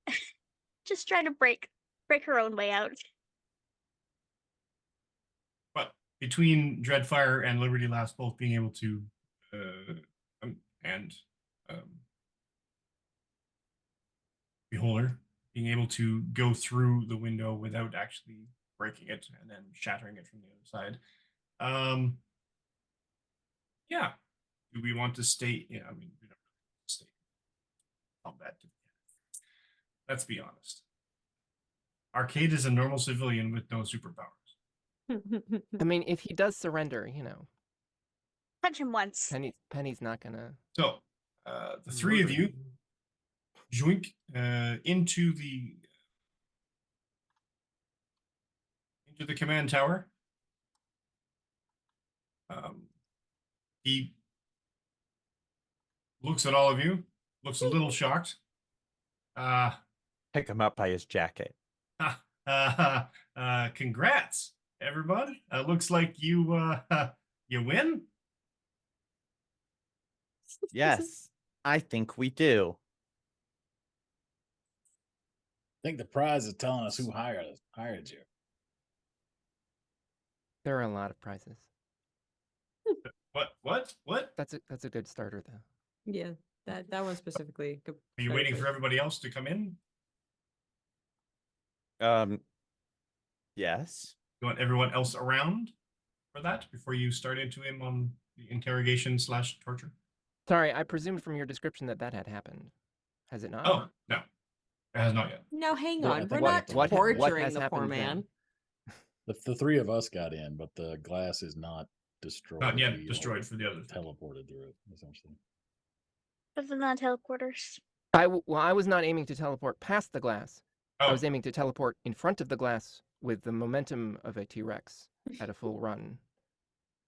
just trying to break her own way out. But between Dreadfire and Liberty Last both being able to, and Beholder being able to go through the window without actually breaking it and then shattering it from the other side. Yeah. Do we want to stay? Yeah, I mean, we don't really stay in combat. Let's be honest. Arcade is a normal civilian with no superpowers. I mean, if he does surrender, you know, Punch him once. Penny's not gonna. So, the three of you joink into the command tower. He looks at all of you, looks a little shocked. Pick him up by his jacket. Congrats, everybody. Looks like you you win. Yes, I think we do. I think the prize is telling us who hired you. There are a lot of prizes. What? That's a good starter, though. Yeah, that one specifically. Are you waiting for everybody else to come in? Yes. You want everyone else around for that before you start into him on the interrogation / torture? Sorry, I presumed from your description that had happened. Has it not? Oh, no. It has not yet. No, hang Yeah, I on. think We're what- not what- torturing what has the poor happened man. then? The three of us got in, but the glass is not destroyed. Not yet We all destroyed for the others. teleported through it, essentially. But the non-teleporters. I was not aiming to teleport past the glass. I Oh, was aiming to teleport in front of the glass with the momentum of a T-Rex at a full run,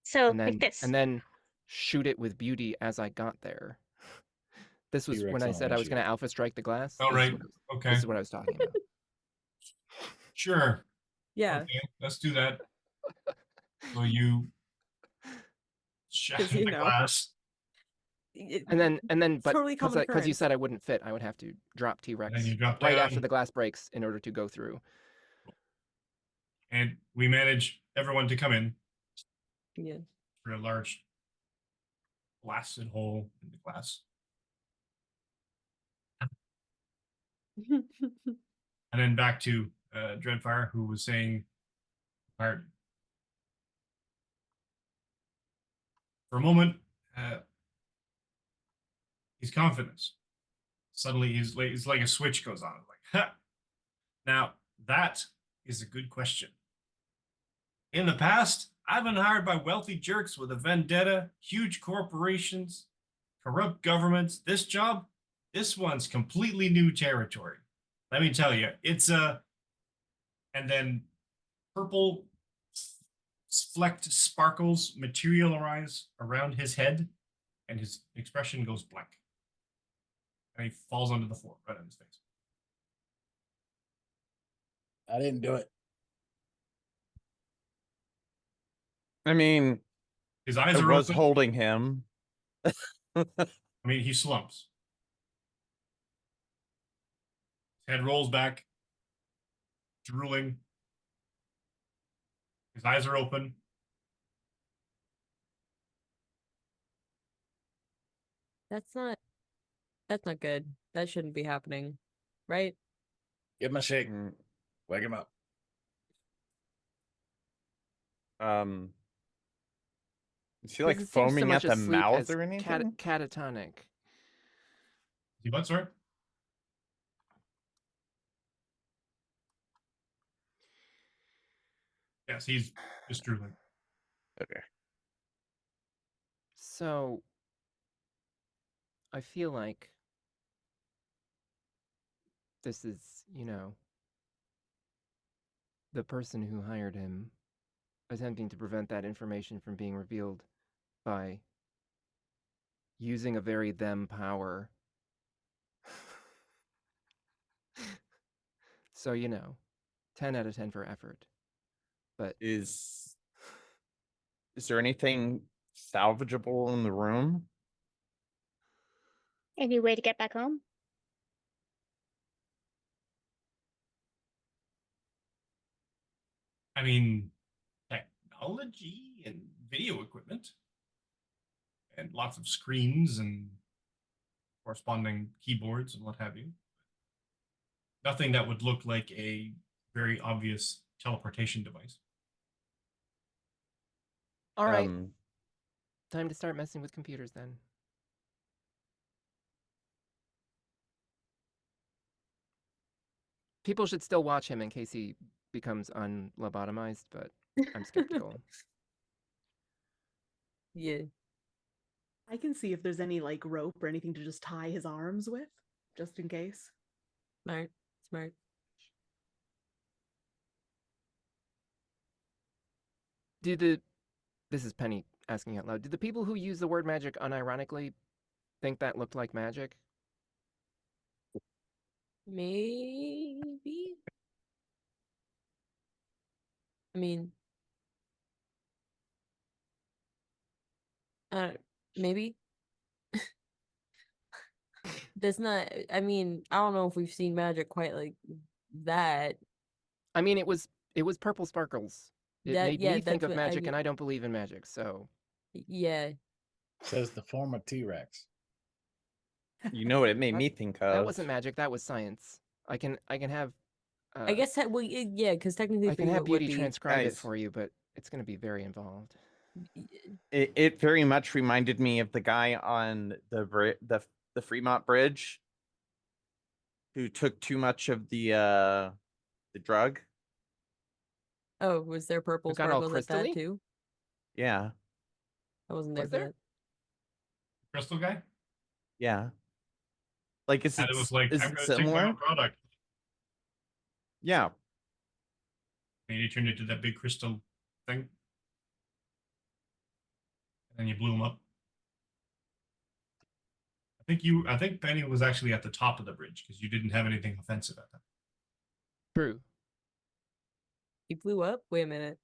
So, and like this. then shoot it with beauty as I got there. This was T-Rex when I on said I was windshield. going to alpha strike the glass. all right. Okay. This is what I was talking about. Sure. Yeah, Okay, let's do that. So you shatter you the know. glass, And then, but Totally common because you occurrence. said I wouldn't fit, I would have to drop and T-Rex then you drop right down, after the glass breaks in order to go through. and we manage everyone to come in yeah. through a large blasted hole in the glass. And then back to Dreadfire, who was saying, for a moment, his confidence. Suddenly, it's like a switch goes on. Like, ha! Now, that is a good question. In the past, I've been hired by wealthy jerks with a vendetta, huge corporations, corrupt governments. This one's completely new territory. Let me tell you, it's a. And then purple flecked sparkles materialize around his head, and his expression goes blank. And he falls onto the floor, right on his face. I didn't do it. I mean, His eyes I are was open. holding him. I mean, he slumps. His head rolls back, drooling. His eyes are open. That's not good. That shouldn't be happening, right? Give him a shake. Mm, Wake him up. Is he like Doesn't seem so foaming much at the asleep mouth as or anything? catatonic. You what, sorry? Yes, he's just drooling. Okay. So I feel like this is, the person who hired him attempting to prevent that information from being revealed by using a very them power. So, 10 out of 10 for effort. But Is there anything salvageable in the room? Any way to get back home? I mean, technology and video equipment, and lots of screens and corresponding keyboards and what have you. Nothing that would look like a very obvious teleportation device. all right, Um, time to start messing with computers then. People should still watch him in case he becomes unlobotomized, but I'm skeptical. Yeah. I can see if there's any like rope or anything to just tie his arms with, just in case. Smart. Smart. This is Penny asking out loud. Did the people who use the word magic unironically think that looked like magic? Maybe. I mean, maybe. That's not. I mean, I don't know if we've seen magic quite like that. I mean, it was purple sparkles. It made me think that's of what magic, mean. and I don't believe in magic, so. Yeah. Says the former T-Rex. you know what it made What? me think of? That wasn't magic. That was science. I can have. I guess that well, yeah, because technically I for can you have it would Beauty be. transcribe it Guys. for you, but it's going to be very involved. It very much reminded me of the guy on the Fremont Bridge who took too much of the drug. Oh, was there purple It got all sparkles at that crystally? too? Yeah, I wasn't there Was for there? that. Crystal guy? yeah. Like, And it was like, is I'm it going to take my similar? own product. Yeah. And you turned into that big crystal thing. And then you blew him up. I think Penny was actually at the top of the bridge because you didn't have anything offensive at that. True. He blew up? Wait a minute.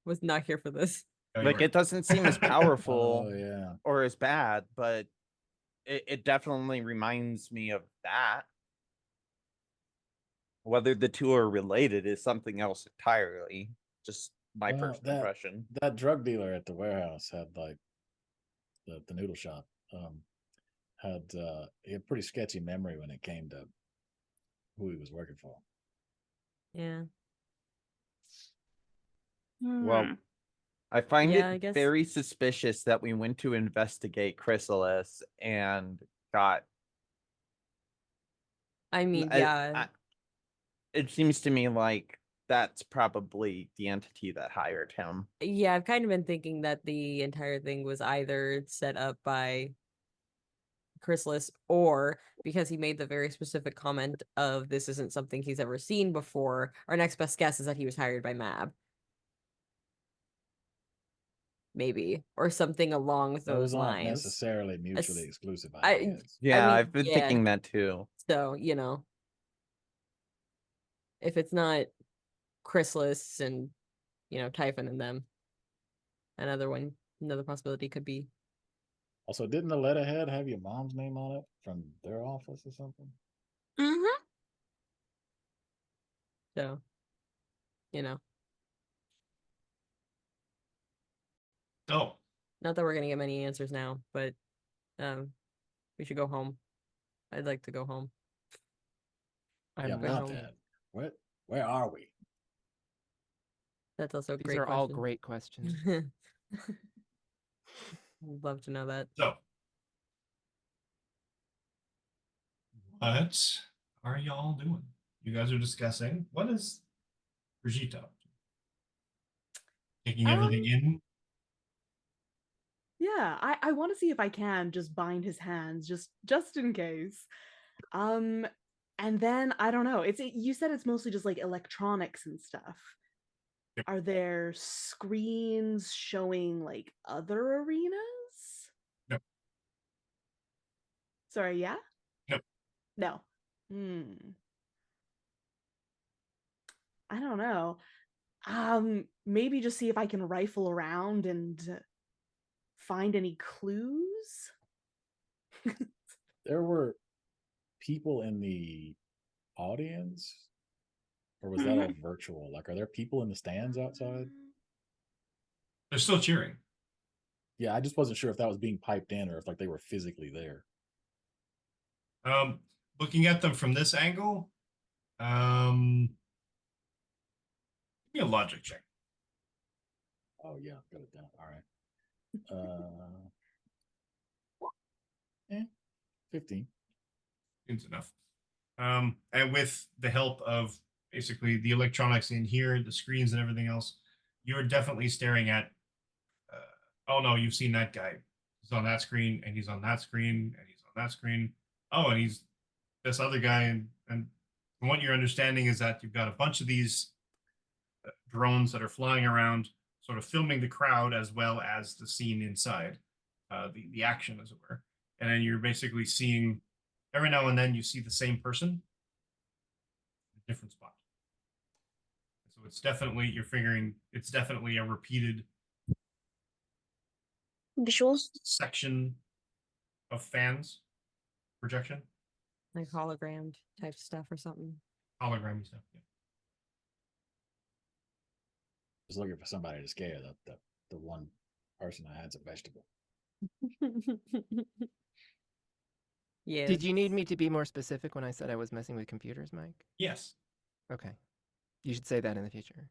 Was not here for this. No, you Like, weren't. it doesn't seem as powerful Oh yeah. or as bad, but it definitely reminds me of that. Whether the two are related is something else entirely. Just my Well, first impression. That drug dealer at the warehouse had like the noodle shop he had pretty sketchy memory when it came to who he was working for. Yeah. Well, Hmm. I find Yeah, I it guess. very suspicious that we went to investigate Chrysalis and got. I mean, I- yeah. it seems to me like that's probably the entity that hired him. Yeah, I've kind of been thinking that the entire thing was either set up by Chrysalis or because he made the very specific comment of this isn't something he's ever seen before. Our next best guess is that he was hired by Mab. Maybe. Or something along those Those aren't lines. necessarily mutually exclusive I- ideas. Yeah, mean, I've been yeah. thinking that too. So, if it's not Chrysalis and, Typhon and them, another possibility could be. Also, didn't the letterhead have your mom's name on it from their office or something? Mm-hmm. So, Oh, not that we're gonna get many answers now, but we should go home. I'd like to go home. I'm Yeah, going about home. that. Where are we? That's also a These great are all question. great questions. Would love to know that. So, what are y'all doing? You guys are discussing. What is Brigitte up to? Taking everything in? Yeah, I want to see if I can just bind his hands just in case. And then I don't know. You said it's mostly just like electronics and stuff. Yep. Are there screens showing like other arenas? No. Sorry, yeah? No. No. I don't know. Maybe just see if I can rifle around and find any clues. There were people in the audience, or was that all virtual? Like, are there people in the stands outside? They're still cheering. Yeah, I just wasn't sure if that was being piped in or if like they were physically there. Looking at them from this angle, give me a logic check. Oh yeah, got it down. All right. 15. Seems enough. And with the help of basically the electronics in here, the screens and everything else, you're definitely staring at. Oh no, you've seen that guy. He's on that screen, and he's on that screen, and he's on that screen. Oh, and he's this other guy, and from what you're understanding is that you've got a bunch of these drones that are flying around, sort of filming the crowd as well as the scene inside, the action, as it were. And then you're basically seeing every now and then you see the same person in a different spot. So it's definitely, you're figuring it's definitely a repeated Visuals. section of fans projection, Like hologrammed type stuff or something. hologrammy stuff. Yeah. Just looking for somebody to scare the one person I had's a vegetable. Yeah. Did you need me to be more specific when I said I was messing with computers, Mike? Yes. Okay. You should say that in the future.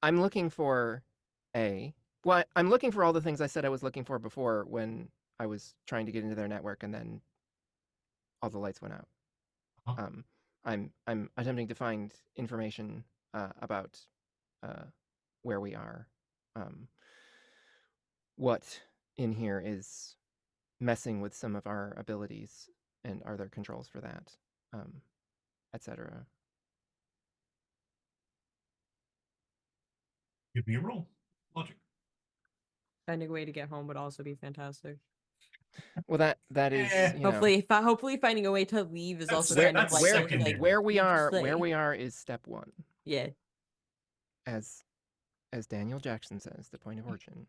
I'm looking for I'm looking for all the things I said I was looking for before when I was trying to get into their network and then all the lights went out. Uh-huh. I'm attempting to find information about where we are. What in here is messing with some of our abilities, and are there controls for that, etc. Give me a roll. Logic. Finding a way to get home would also be fantastic. Well, that is Hopefully finding a way to leave is also That's- kind of that's like secondary. where we you just are. say- Where we are is step one. Yeah. As Daniel Jackson says, the point of origin.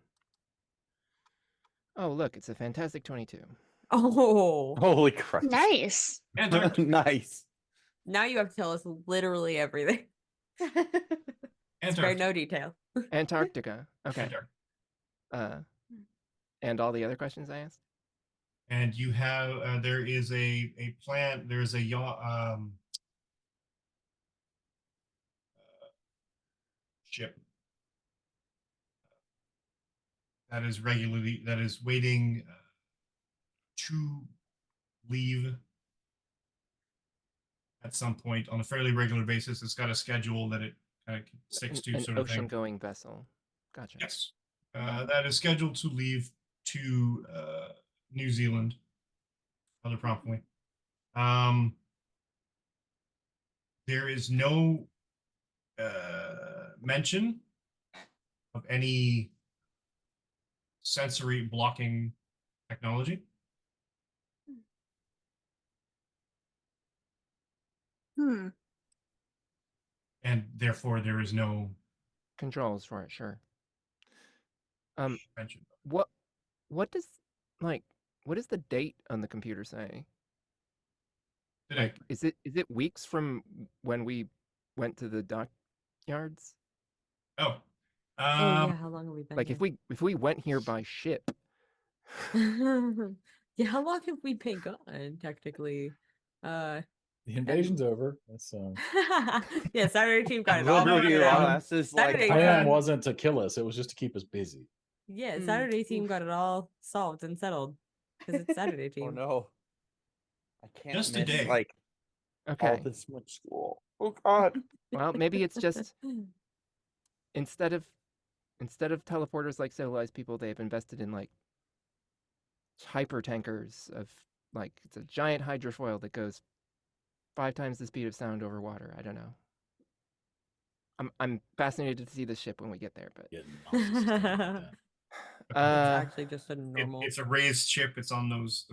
Oh, look, it's a fantastic 22. Oh. Holy Christ. Nice. Antarctica. Nice. Now you have to tell us literally everything. Spare Antarctica. no detail. Antarctica. Okay. Antarctica. And all the other questions I asked? And you have there is a plant. There is a ship that is waiting to leave at some point on a fairly regular basis. It's got a schedule that it kind of sticks to, An sort of thing. ocean-going vessel. Gotcha. Yes, that is scheduled to leave to New Zealand rather promptly. There is no mention of any sensory blocking technology. And therefore there is no Controls for it, sure. mention. What does what does the date on the computer say? Today. Like, is it weeks from when we went to the dockyards? Oh. Yeah, how long have we been Like here? if we went here by ship. Yeah, how long have we been gone, technically? The invasion's over. That's Yeah, Saturday team got it Well, all. no, Liberty no, no, no. Lost is like, Saturday the plan team. wasn't to kill us, it was just to keep us busy. Yeah, Mm, Saturday team oof. got it all solved and settled because it's Saturday team. oh no, I can't Just miss today. like all Okay. this much school. Oh god. Well, maybe it's just instead of teleporters like civilized people, they've invested in like hyper tankers of like it's a giant hydrofoil that goes 5 times the speed of sound over water. I don't know. I'm fascinated to see the ship when we get there, but Getting nonsense like that. It's uh, actually just a normal. It's a raised ship. It's on those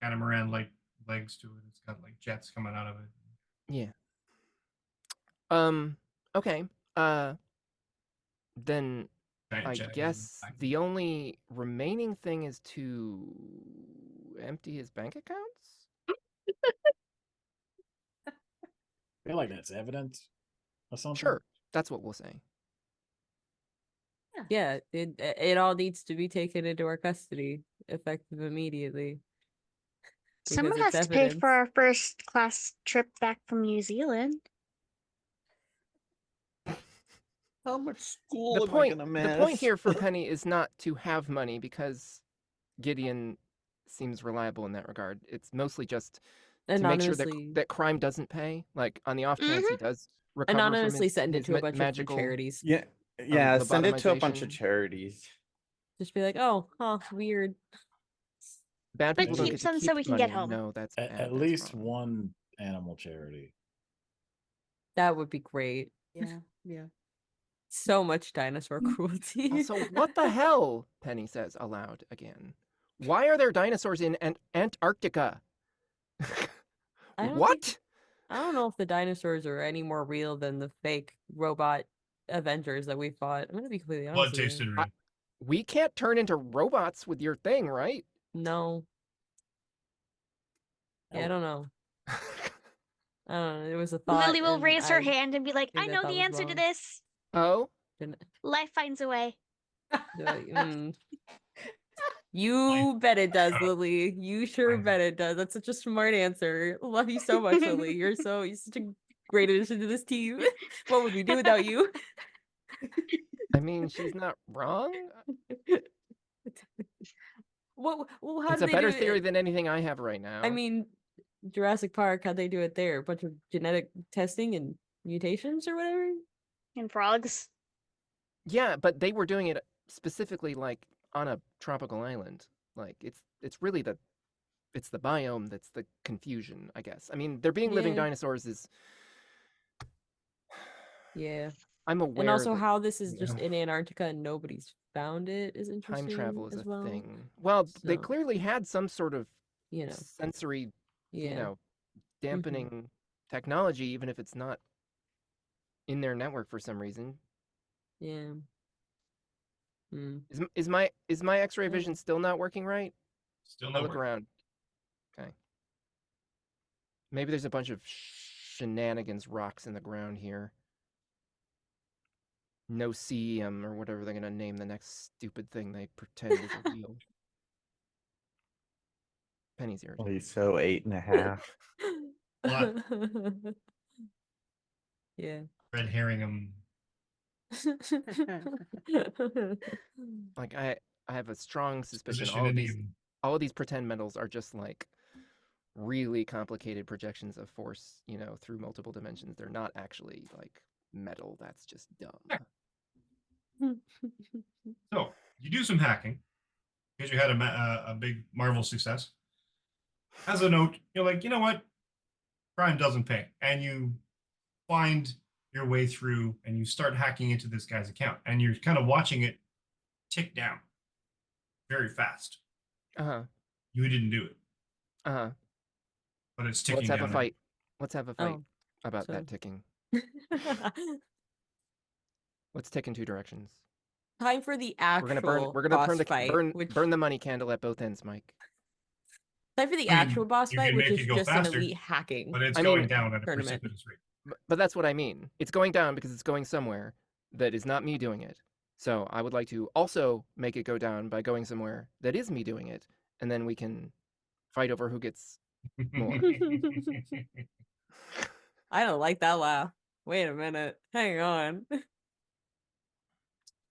catamaran like legs to it. It's got like jets coming out of it. yeah. Okay. Then Giant I jet engine guess back the only remaining thing is to empty his bank accounts. I feel like that's evidence or something. Sure, that's what we'll say. Yeah, it all needs to be taken into our custody, effective immediately. Someone because has it's to pay evidence. for our first class trip back from New Zealand. How much school The am I point gonna miss? the point here for Penny is not to have money because Gideon seems reliable in that regard. It's mostly just to make sure that Anonymously, that crime doesn't pay. Like on the off chance he does recover anonymously from his, send it his to a bunch magical. of charities. Yeah, yeah. Send it to a bunch of lobotomization. charities. Just be like, oh, huh, weird. Bad But people don't keep get to some keep so we can money. get home. No, that's bad. At that's least wrong. one animal charity. That would be great. Yeah, yeah. So much dinosaur cruelty. Also, what the hell? Penny says aloud again. Why are there dinosaurs in Antarctica? I don't What? think- I don't know if the dinosaurs are any more real than the fake robot Avengers that we fought. I'm gonna be completely honest. Blood with you. tasted real. We can't turn into robots with your thing, right? No. Yeah, I don't know. I don't know. It was a thought. Lily will and raise her I hand and be like, I think know that the was answer to wrong. this. Oh, didn't- Life finds a way. mm. You bet it does, Lily. You sure Fine. bet it does. That's such a smart answer. Love you so much, Lily. You're such a great addition to this team. What would we do without you? I mean, she's not wrong. Well, how It's do a they better do theory it? than anything I have right now. I mean, Jurassic Park, how'd they do it there? A bunch of genetic testing and mutations or whatever? And frogs. yeah, but they were doing it specifically like on a tropical island. Like it's really the biome that's the confusion, I guess. I mean, there being living Yeah. dinosaurs is Yeah. I'm aware And also that how this is just Yeah. in Antarctica and nobody's found it is interesting. time travel is as a well. thing. Well, they So, clearly had some sort of You know. sensory, Yeah. dampening technology, even if it's not in their network for some reason. Yeah. Mm. Is my X-ray Yeah. vision still not working right? Still I no look work. around. Okay. Maybe there's a bunch of shenanigans rocks in the ground here. No CEM or whatever they're gonna name the next stupid thing they pretend is a wheel. Penny's irritated. Please, so 8.5. What? Yeah. Red herring 'em. Like I have a strong suspicion Position all of in the these pretend metals are just like really complicated projections of force, through multiple dimensions. They're not actually like metal. That's just dumb. So you do some hacking because you had a big Marvel success. As a note, you're like, you know what? Crime doesn't pay, and you find your way through, and you start hacking into this guy's account, and you're kind of watching it tick down very fast. Uh-huh. You didn't do it, Uh-huh. but it's ticking Let's have down. a fight. Let's have a fight Oh, about so- that ticking. Let's tick in two directions. Time for the actual We're gonna boss fight. burn the money candle at both ends, Mike. Time for the You actual boss you fight, can which make is it go just faster, an elite hacking. But it's I going mean, down at a tournament. precipitous rate. But that's what I mean. It's going down because it's going somewhere that is not me doing it. So I would like to also make it go down by going somewhere that is me doing it, and then we can fight over who gets More. I don't like that laugh. Wait a minute. Hang on.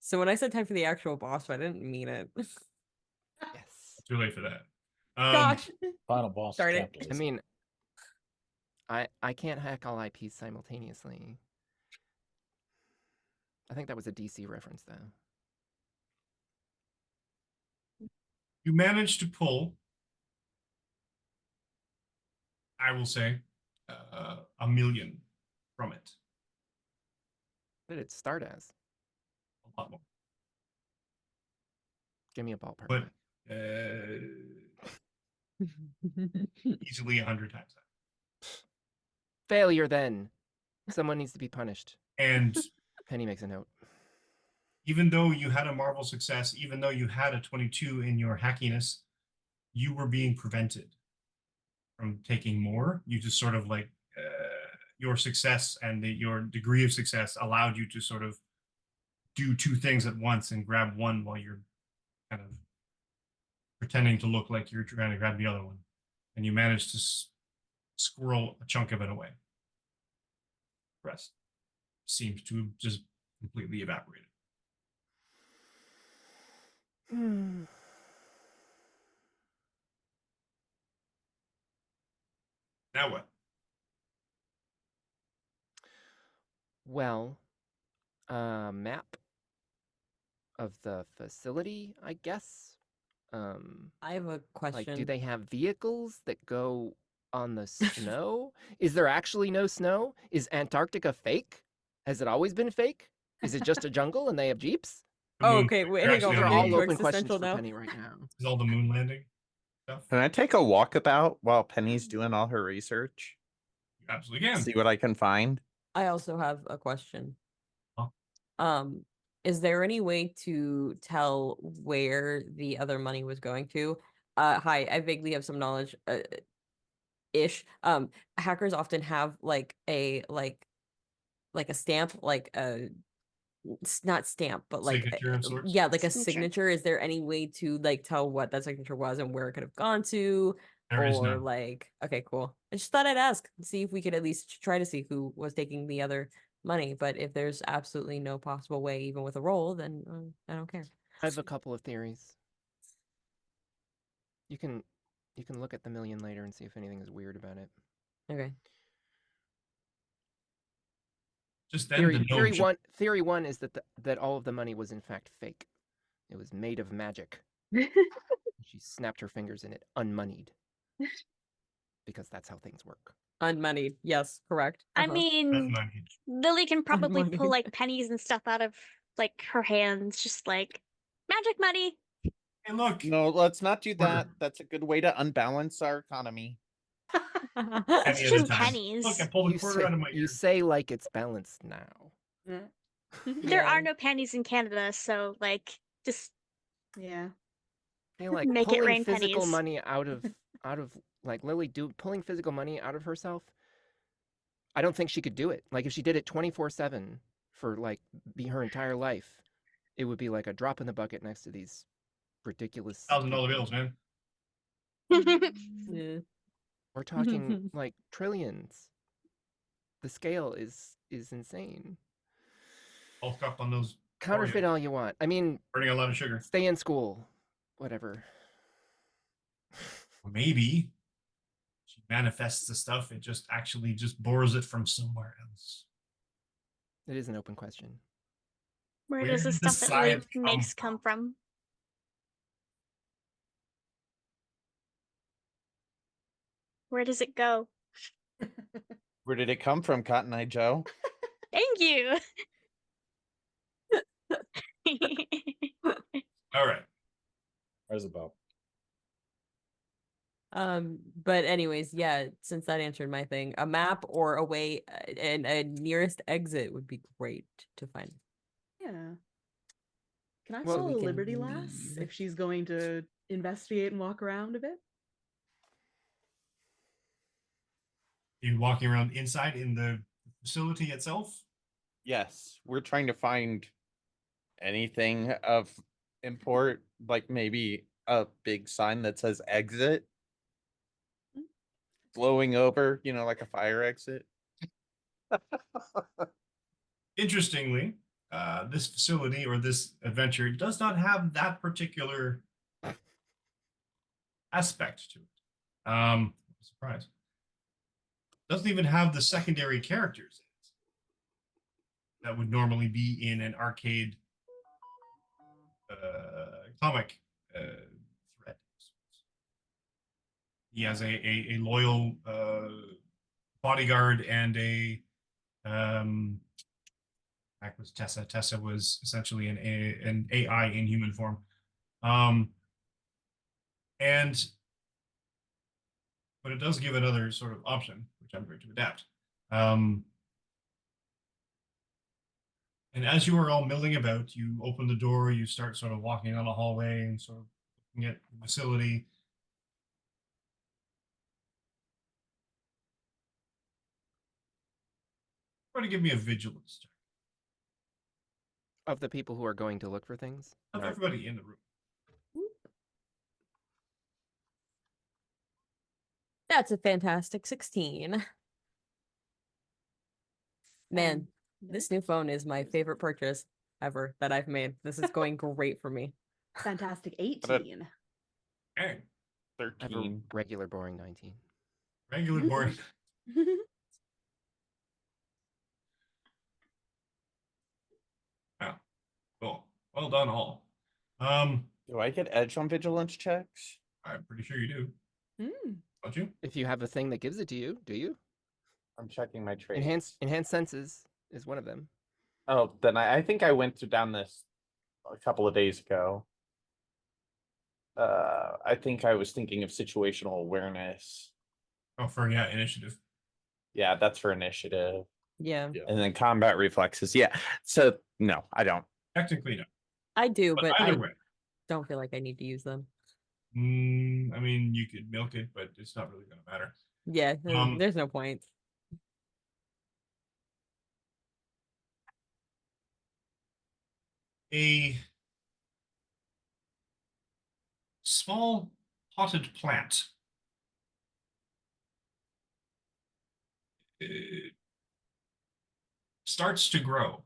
So when I said time for the actual boss fight, I didn't mean it. Yes. Too late for that. Gosh. Final boss Darn is it. capitalism. I mean, I can't hack all IPs simultaneously. I think that was a DC reference, though. You managed to pull, I will say, $1 million from it. What did it start as? A lot more. Give me a ballpark. But easily 100 times that. Failure, then. Someone needs to be punished. And Penny makes a note. even though you had a Marvel success, even though you had a 22 in your hackiness, you were being prevented from taking more. You just sort of like your success and your degree of success allowed you to sort of do two things at once and grab one while you're kind of pretending to look like you're trying to grab the other one. And you managed to squirrel a chunk of it away. The rest seems to have just completely evaporated. Now what? Well, map of the facility, I guess. I have a question. Like, do they have vehicles that go on the snow? Is there actually no snow? Is Antarctica fake? Has it always been fake? Is it just a jungle and they have jeeps? The Oh, moon- okay, wait, you're hang on, actually These are we're the getting all moon. open questions existential for now. Penny right now. Is all the moon landing stuff? Can I take a walkabout while Penny's doing all her research? You absolutely can. See what I can find. I also have a question. Huh? Is there any way to tell where the other money was going to? Hi, I vaguely have some knowledge ish. Hackers often have like a stamp, like a not stamp, but like Signature of sorts? yeah, like a Signature. signature. Is there any way to like tell what that signature was and where it could have gone to? There is Or none. like, okay, cool. I just thought I'd ask, see if we could at least try to see who was taking the other money. But if there's absolutely no possible way, even with a roll, then I don't care. I have a couple of theories. You can look at the million later and see if anything is weird about it. Okay. Just then the gnome Theory one is that all of the money was in fact fake. It was made of magic. She snapped her fingers in it, unmoneyed. Because that's how things work. Unmoneyed. Yes, correct. I Uh-huh. mean, money. Lily can probably pull Unmoneyed. like pennies and stuff out of like her hands, just like magic money. Hey, look. No, let's not do Order. that. That's a good way to unbalance our economy. Penny It's at a just time. pennies. Look, I pulled a quarter out of my You ear. say like it's balanced now. There are Yeah. no pennies in Canada, so like just Yeah. Hey, like Make it pulling rain physical pennies. money out of like Lily pulling physical money out of herself. I don't think she could do it. Like if she did it 24/7 for like her entire life, it would be like a drop in the bucket next to these ridiculous $1,000 bills, man. Yeah. We're talking like trillions. The scale is insane. Bulk up on those. Counterfeit all you want. I mean, Burning a lot of sugar. stay in school. Whatever. Or maybe she manifests the stuff. It just actually just borrows it from somewhere else. It is an open question. Where Where does the did the stuff that Lily science come makes come from? Where does it go? Where did it come from, Cotton Eye Joe? Thank you. All right. Where's the bow? But anyways, yeah, since that answered my thing, a map or a way and a nearest exit would be great to find. Yeah. Can I Well, follow we can Liberty Lass leave. if she's going to investigate and walk around a bit? You walking around inside in the facility itself? Yes, we're trying to find anything of import, like maybe a big sign that says exit. flowing over, like a fire exit. Interestingly, this facility or this adventure does not have that particular aspect to it. Surprise. Doesn't even have the secondary characters that would normally be in an arcade comic thread. He has a loyal bodyguard and a that was Tessa. Tessa was essentially an AI in human form. And but it does give another sort of option, which I'm going to adapt. And as you are all milling about, you open the door, you start sort of walking down the hallway and sort of looking at the facility. Try to give me a vigilance check Of the people who are going to look for things? of No. everybody in the room. That's a fantastic 16. Man, this new phone is my favorite purchase ever that I've made. This is going great for me. Fantastic 18. Okay. I have a 13. regular boring 19. Regular board. Wow. Cool. Well done, all. Do I get edge on vigilance checks? I'm pretty sure you do. Mm. Don't you? If you have a thing that gives it to you, do you? I'm checking my traits. Enhanced senses is one of them. Oh, then I think I went down this a couple of days ago. I think I was thinking of situational awareness. Oh, for initiative. Yeah, that's for initiative. Yeah, And then combat reflexes. Yeah. So no, I don't. Technically, no. I do, But but either I way, don't feel like I need to use them. I mean, you could milk it, but it's not really going to matter. Yeah, Um, there's no point. A small potted plant starts to grow.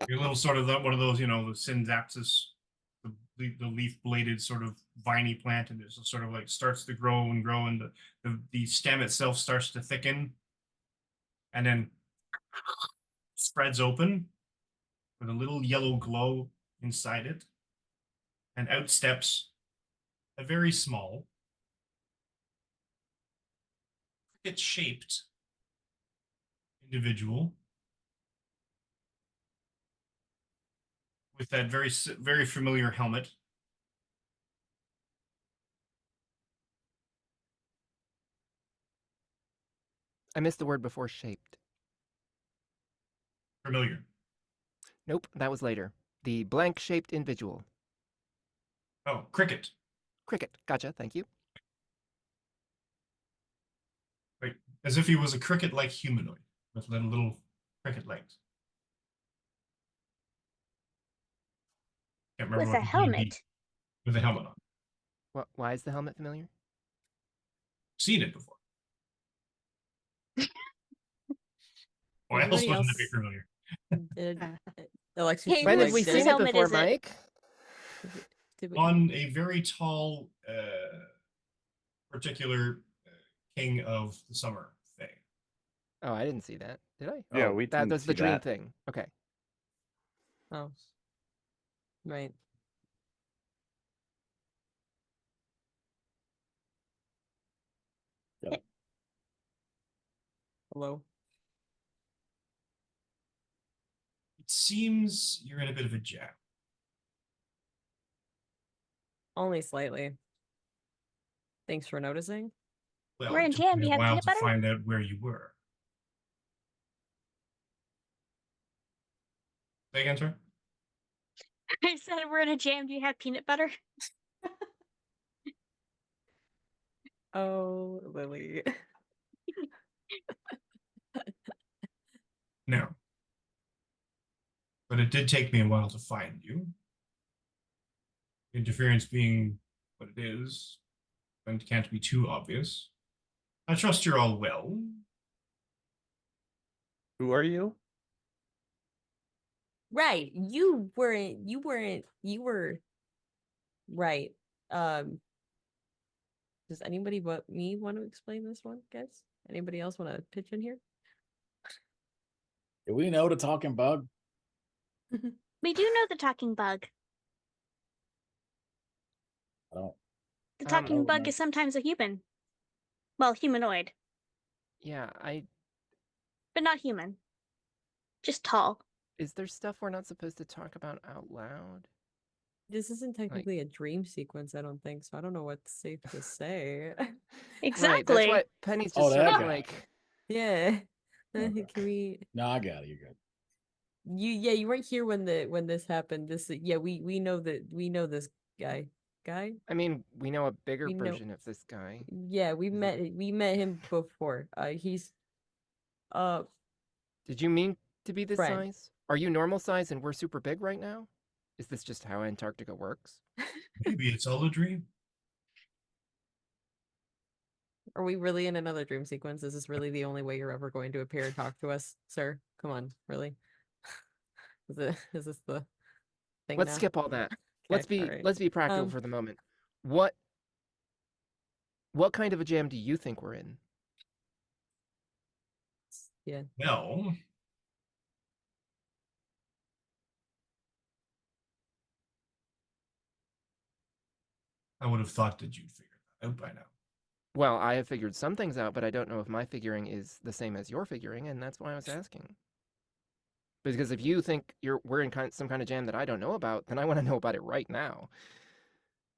A little sort of one of those, the synapsis, the leaf-bladed sort of viney plant, and it just sort of like starts to grow and grow, and the stem itself starts to thicken, and then spreads open with a little yellow glow inside it, and out steps a very small, cricket-shaped individual with that very familiar helmet. I missed the word before shaped. Familiar. Nope, that was later. The blank-shaped individual. Oh, cricket. Cricket. Gotcha, thank you. Like, as if he was a cricket-like humanoid with little cricket legs. Can't remember With what a the D&D helmet. with a helmet on. Why is the helmet familiar? Seen it before. Why else Anybody wouldn't it be else? familiar? Did Uh, Alexis Hey, When have whose we did seen it helmet before, is it? Mike? did we- On a very tall particular king of the summer thing. Oh, I didn't see that. Did I? Yeah, Oh, we that didn't was the see dream that. thing. Okay. Oh, right. Got it. Hello. It seems you're in a bit of a jam. Only slightly. Thanks for noticing. Well, We're in it took jam. me Do a you have while peanut to butter? find out where you were. Say again, sir? I said we're in a jam. Do you have peanut butter? Oh, Lily. No. But it did take me a while to find you. Interference being what it is, and can't be too obvious. I trust you're all well. Who are you? Right. You were right. Does anybody but me want to explain this one, guys? Anybody else want to pitch in here? Do we know the talking bug? We do know the talking bug. I don't. The Um, talking Oh, bug no. is sometimes a human. Well, humanoid, Yeah, but not human. Just tall. is there stuff we're not supposed to talk about out loud? This isn't technically a dream sequence, I don't think, so I don't know what's safe to say. Exactly. Right, that's what Penny's Oh, just sort that of guy. like. Yeah. Okay. Can we No, I got it. You're good. you weren't here when this happened. We know this guy. I mean, we know a bigger We know- version of this guy. Yeah, we met him before. He's Did you mean to be this Friend. size? Are you normal size and we're super big right now? Is this just how Antarctica works? Maybe it's all a dream. Are we really in another dream sequence? Is this really the only way you're ever going to appear and talk to us, sir? Come on, really? Is this the thing Let's now? skip all that. Okay, all right. Let's be practical for the moment. What kind of a jam do you think we're in? Yeah. Well, I would have thought that you'd figure that out by now. Well, I have figured some things out, but I don't know if my figuring is the same as your figuring, and that's why I was asking. Because if you think we're in some kind of jam that I don't know about, then I want to know about it right now.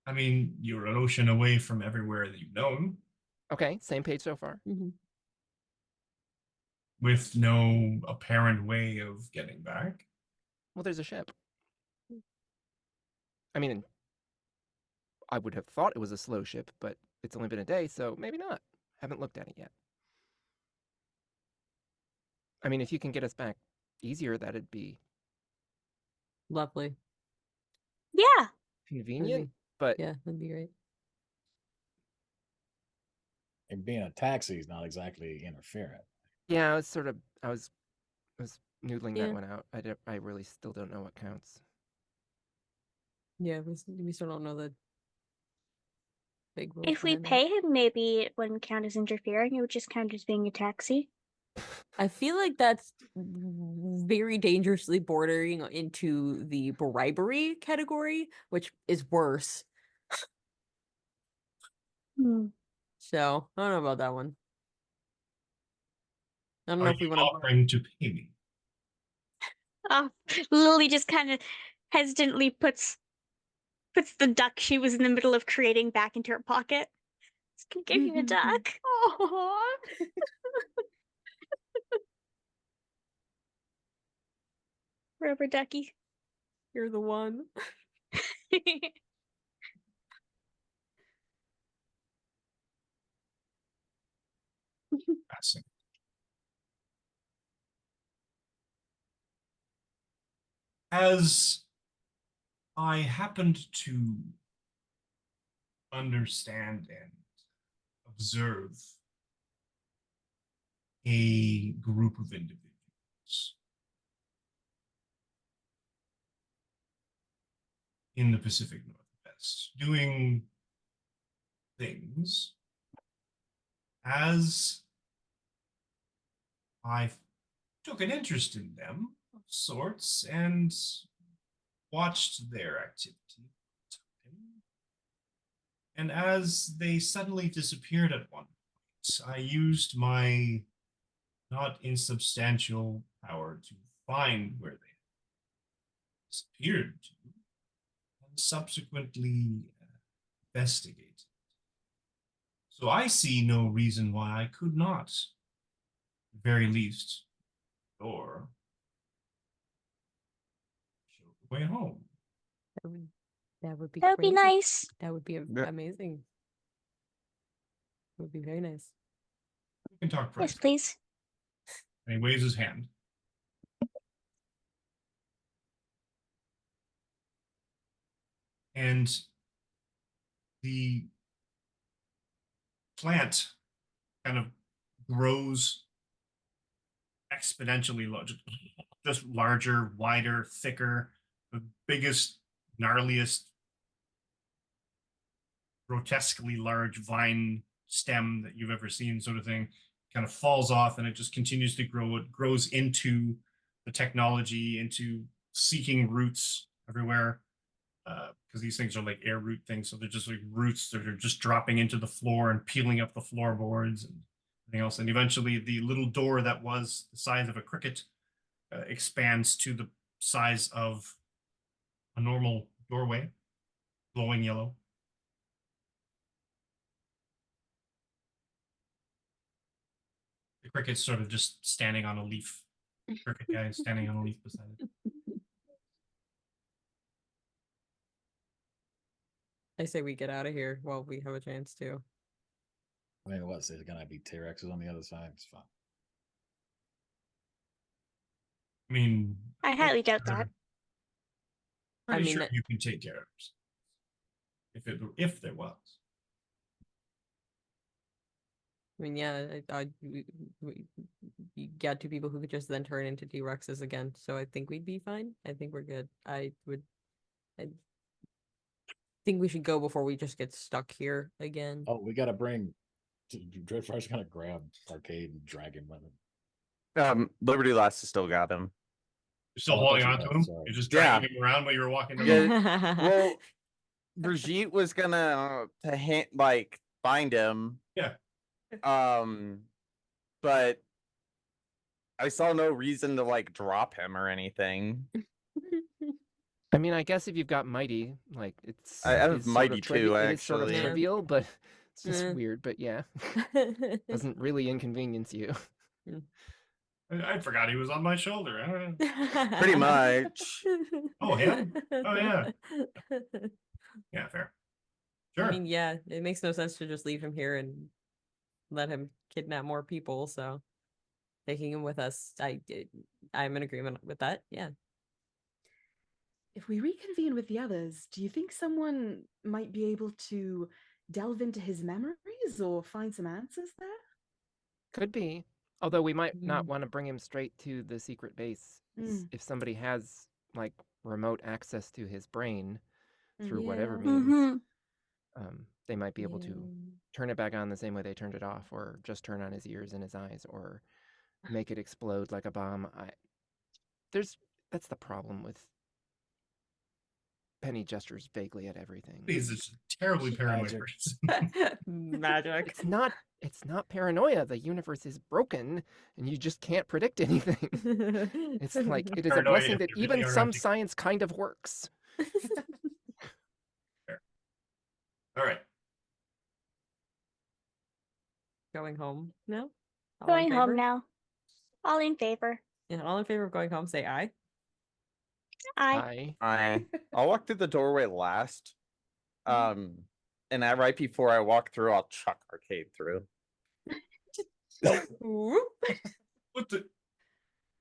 I mean, you're an ocean away from everywhere that you've known, Okay, same page so far. Mm-hmm. with no apparent way of getting back. Well, there's a ship. I mean, I would have thought it was a slow ship, but it's only been a day, so maybe not. Haven't looked at it yet. I mean, if you can get us back easier, that'd be Lovely. Yeah. convenient, but Yeah, that'd be great. And being a taxi is not exactly interfering. yeah, I was noodling Yeah. that one out. I really still don't know what counts. Yeah, we still don't know the big rules. If we behind that. pay him, maybe it wouldn't count as interfering. It would just count as being a taxi. I feel like that's very dangerously bordering into the bribery category, which is worse. Hmm. So I don't know about that one. I don't know Are if we you want to. offering to pay me? Lily just kind of hesitantly puts the duck she was in the middle of creating back into her pocket. Just gonna give you a duck. Aww. Rubber ducky. You're the one. Passing. As I happened to understand and observe a group of individuals in the Pacific Northwest doing things, as I took an interest in them of sorts and watched their activity. And as they suddenly disappeared at one point, I used my not insubstantial power to find where they disappeared to and subsequently investigate. So I see no reason why I could not, at the very least, or show the way home. That would be That would be crazy. nice. That would be Yeah. amazing. It would be very nice. We can talk price. Yes, please. And he waves his hand. And the plant kind of grows exponentially just larger, wider, thicker, the biggest, gnarliest, grotesquely large vine stem that you've ever seen, sort of thing, kind of falls off, and it just continues to grow. It grows into the technology, into seeking roots everywhere, because these things are like air root things, so they're just like roots that are just dropping into the floor and peeling up the floorboards and everything else. And eventually the little door that was the size of a cricket expands to the size of a normal doorway, glowing yellow. The cricket's sort of just standing on a leaf. Cricket guy is standing on a leaf beside it. I say we get out of here while we have a chance to. I mean, what's it gonna be? T-Rexes on the other side. It's fine. I mean, I highly doubt that. pretty mean, sure you can take care of yourself. If there was. I mean, yeah, you got two people who could just then turn into T-Rexes again, so I think we'd be fine. I think we're good. I think we should go before we just get stuck here again. Oh, we gotta bring Dreadfire's gonna grab Arcade and drag him with him. Liberty Last has still got him. You're still Oh, I thought holding you on to had, him? sorry. You're just dragging him around while you were walking down Yeah. Well, Brigitte was gonna find him. Yeah. But I saw no reason to drop him or anything. I mean, I guess if you've got Mighty, it's I have it's sort Mighty of too, it is sort of actually. trivial, but it's just Yeah. weird. But yeah, doesn't really inconvenience you. I forgot he was on my shoulder. I don't know. Pretty much. Oh, him? Oh, yeah. Yeah, fair. Sure. I mean, yeah, it makes no sense to just leave him here and let him kidnap more people, so taking him with us, I'm in agreement with that. Yeah. If we reconvene with the others, do you think someone might be able to delve into his memories or find some answers there? Could be. Although we might not Mm. want to bring him straight to the secret base. Mm. If somebody has remote access to his brain through whatever Yeah. means, Mm-hmm. they might be able to turn it back on the same way they turned it off, or just turn on his ears and his eyes, or make it explode like a bomb. That's the problem with Penny gestures vaguely at everything. He's a terribly paranoid Magic. person. Magic. It's not paranoia. The universe is broken and you just can't predict anything. It's like it is a Paranoia blessing if that they really even are some empty. science kind of works. All right. Going home now? All in Going home favor? now. All in favor. Yeah, all in favor of going home, say aye. I'll walk through the doorway last. And right before I walk through, I'll chuck Arcade through. What the?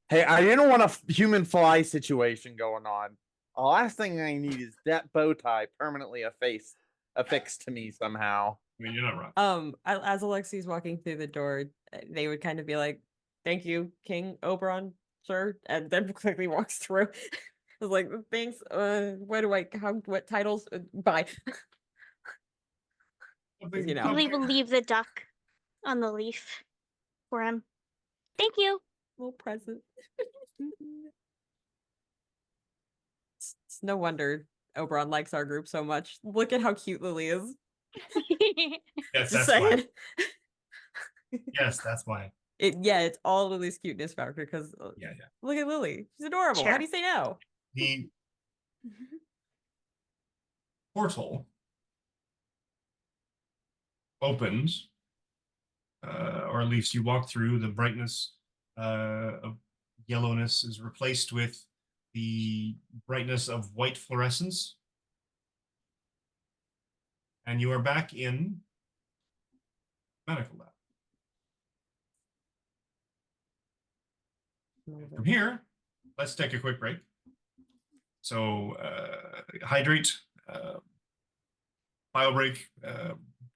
Hey, I didn't want a human fly situation going on. The last thing I need is that bow tie permanently affixed to me somehow. I mean, you're not wrong. As Alexi's walking through the door, they would kind of be like, "Thank you, King Oberon, sir," and then quickly walks through. I was like, "Thanks. What titles? Bye." You know. We will leave the duck on the leaf for him. Thank you. Little present. It's no wonder Oberon likes our group so much. Look at how cute Lily is. Yes, Just that's why. saying. Yes, that's why. It's all Lily's cuteness factor because Yeah. look at Lily. She's adorable. How Sure. do you say no? The portal opens, or at least you walk through. The brightness of yellowness is replaced with the brightness of white fluorescence, and you are back in medical lab. From here, let's take a quick break. So hydrate, bio break,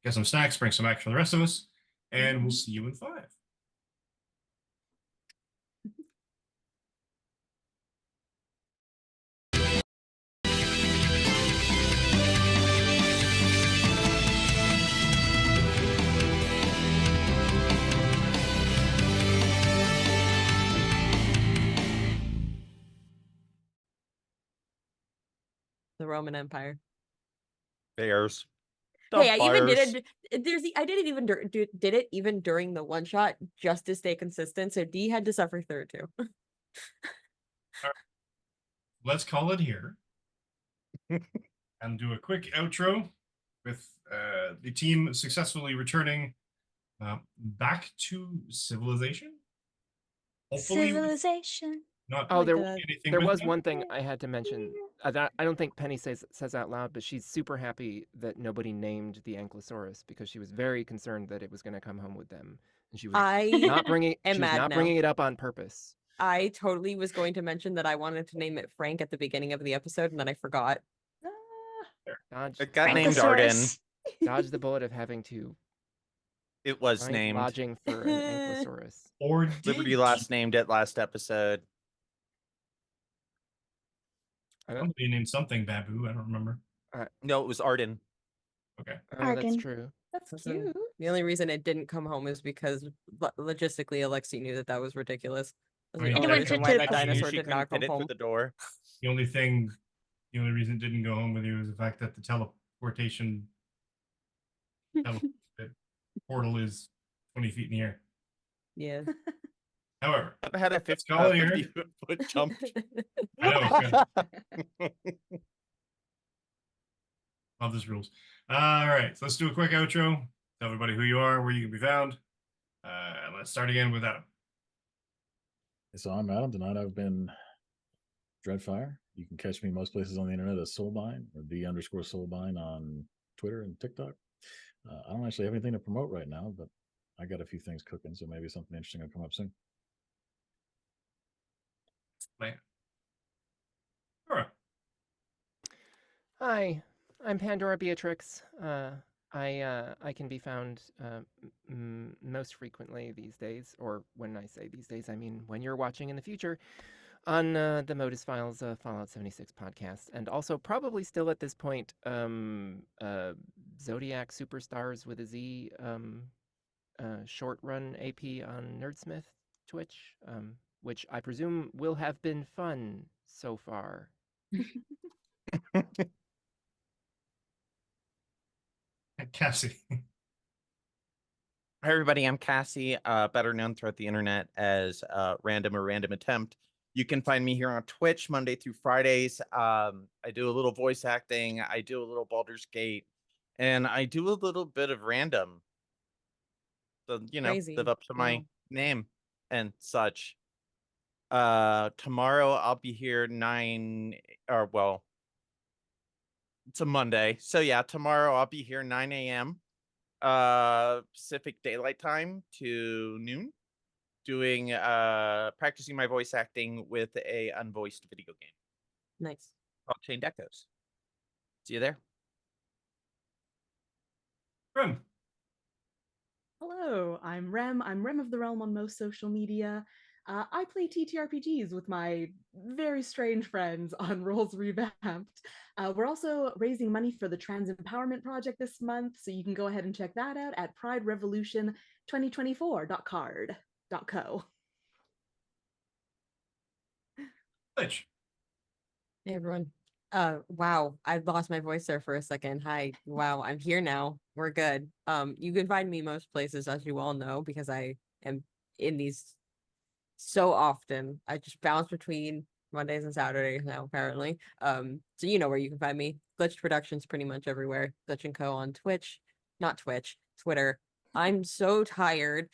get some snacks, bring some back for the rest of us, and we'll see you in 5. The Roman Empire. Bears. Hey, I even did it. I did it even did it even during the one shot just to stay consistent. So D had to suffer through too. Let's call it here and do a quick outro with the team successfully returning back to civilization. Hopefully, Civilization. not Oh, there anything there with was them. one thing I had to mention. That I don't think Penny says out loud, but she's super happy that nobody named the Ankylosaurus because she was very concerned that it was going to come home with them, and she was not bringing. am She was mad not now. bringing it up on purpose. I totally was going to mention that I wanted to name it Frank at the beginning of the episode, and then I forgot. Dodge, It got named Arden. dodge the bullet of having to It was find named. lodging for an Ankylosaurus. Or Liberty did last named it last episode. somebody named something Babu? I don't remember. No, it was Arden. Okay. Oh, that's Arden. true. That's Listen, cute. The only reason it didn't come home is because logistically Alexi knew that was ridiculous. That's I mean, the only went reason to why that Japan. She knew dinosaur she did couldn't not come fit it home. for the door. The only reason it didn't go home with you is the fact that the teleportation portal is 20 feet in the air. Yeah. However, I've had a let's call it here. 50-foot jump. I know. Love this rules. All right, so let's do a quick outro. Tell everybody who you are, where you can be found. And let's start again with Adam. So I'm Adam. Tonight I've been Dreadfire. You can catch me most places on the internet as Soulbind or _Soulbind on Twitter and TikTok. I don't actually have anything to promote right now, but I got a few things cooking, so maybe something interesting will come up soon. Man. All right. Hi, I'm Pandora Beatrix. I can be found most frequently these days, or when I say these days, I mean when you're watching in the future, on the Modus Files Fallout 76 podcast, and also probably still at this point, Zodiac Superstars with a Z short run AP on Nerdsmith Twitch, which I presume will have been fun so far. Cassie. Hi, everybody. I'm Cassie, better known throughout the internet as Random or Random Attempt. You can find me here on Twitch Monday through Fridays. I do a little voice acting. I do a little Baldur's Gate, and I do a little bit of random. So, Crazy. live up to my Wow. name and such. Tomorrow I'll be here it's a Monday. So yeah, tomorrow I'll be here 9 a.m. Pacific Daylight Time to noon, doing practicing my voice acting with a unvoiced video game Nice. called Chained Echoes. See you there. Rem. Hello, I'm Rem. I'm Rem of the Realm on most social media. I play TTRPGs with my very strange friends on Rolls Revamped. We're also raising money for the Trans Empowerment Project this month, so you can go ahead and check that out at priderevolution2024.card.co. Glitch. Hey everyone. Wow, I lost my voice there for a second. Hi. Wow, I'm here now. We're good. You can find me most places, as you all know, because I am in these so often. I just bounce between Mondays and Saturdays now, apparently. So you know where you can find me. Glitch Productions pretty much everywhere. Glitch & Co on Twitch. Not Twitch, Twitter. I'm so tired.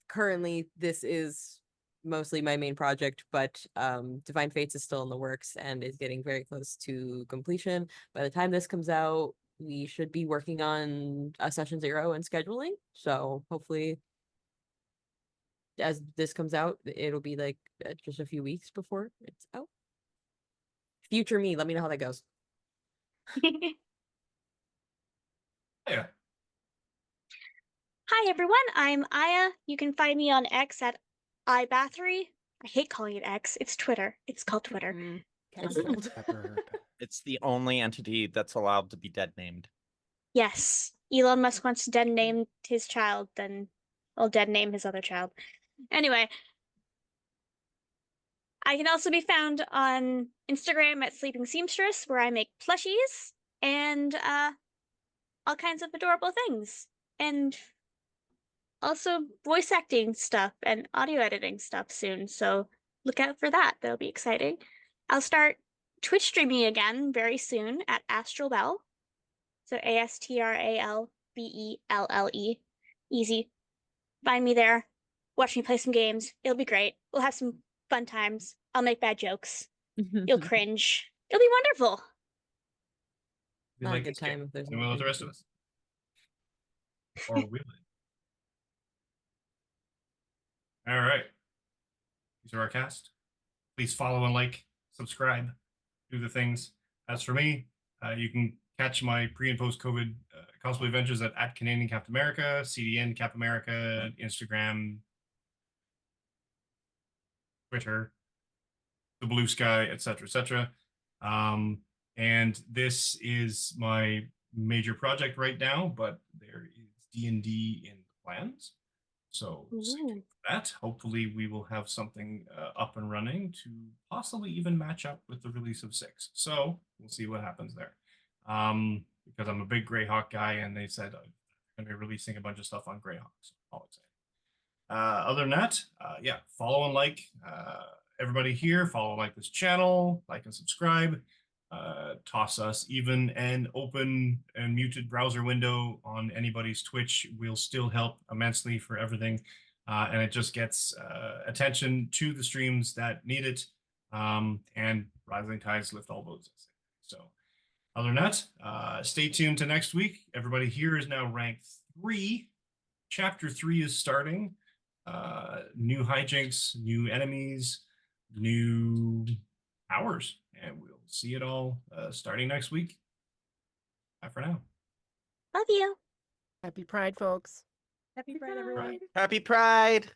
Currently this is mostly my main project, but Divine Fates is still in the works and is getting very close to completion. By the time this comes out, we should be working on session 0 and scheduling. So hopefully as this comes out, it'll be like just a few weeks before it's out. Future me, let me know how that goes. Yeah. Hi everyone, I'm Aya. You can find me on X at iBathory. I hate calling it X. It's Twitter. It's called Twitter. Cancelled. Pepper. It's the only entity that's allowed to be dead named. Yes, Elon Musk wants to dead name his child, then I'll dead name his other child. Anyway, I can also be found on Instagram at Sleeping Seamstress, where I make plushies and all kinds of adorable things. And also voice acting stuff and audio editing stuff soon, so look out for that. That'll be exciting. I'll start Twitch streaming again very soon at Astral Bell. So ASTRALBELLE. Easy. Find me there. Watch me play some games. It'll be great. We'll have some fun times. I'll make bad jokes. You'll cringe. It'll be wonderful. We Not a like good this game. time if there's And no will let the rest of us. Or will it? All right. These are our cast. Please follow and like, subscribe, do the things. As for me, you can catch my pre and post COVID cosplay adventures at Canadian Cap America, CDN Cap America, Instagram, Twitter, the Blue Sky, etc., etc. And this is my major project right now, but there is D&D in the plans. So stay tuned for that. Hopefully we will have something up and running to possibly even match up with the release of 6. So we'll see what happens there. Because I'm a big Greyhawk guy, and they said I'm going to be releasing a bunch of stuff on Greyhawk. So all excited. Other than that, yeah, follow and like everybody here. Follow and like this channel, like and subscribe. Toss us even an open and muted browser window on anybody's Twitch will still help immensely for everything. And it just gets attention to the streams that need it. And rising tides lift all boats. So other than that, stay tuned to next week. Everybody here is now ranked 3. Chapter 3 is starting. New hijinks, new enemies, new powers, and we'll see it all starting next week. Bye for now. Love you. Happy Pride, folks. Happy Pride, everyone. Happy Pride!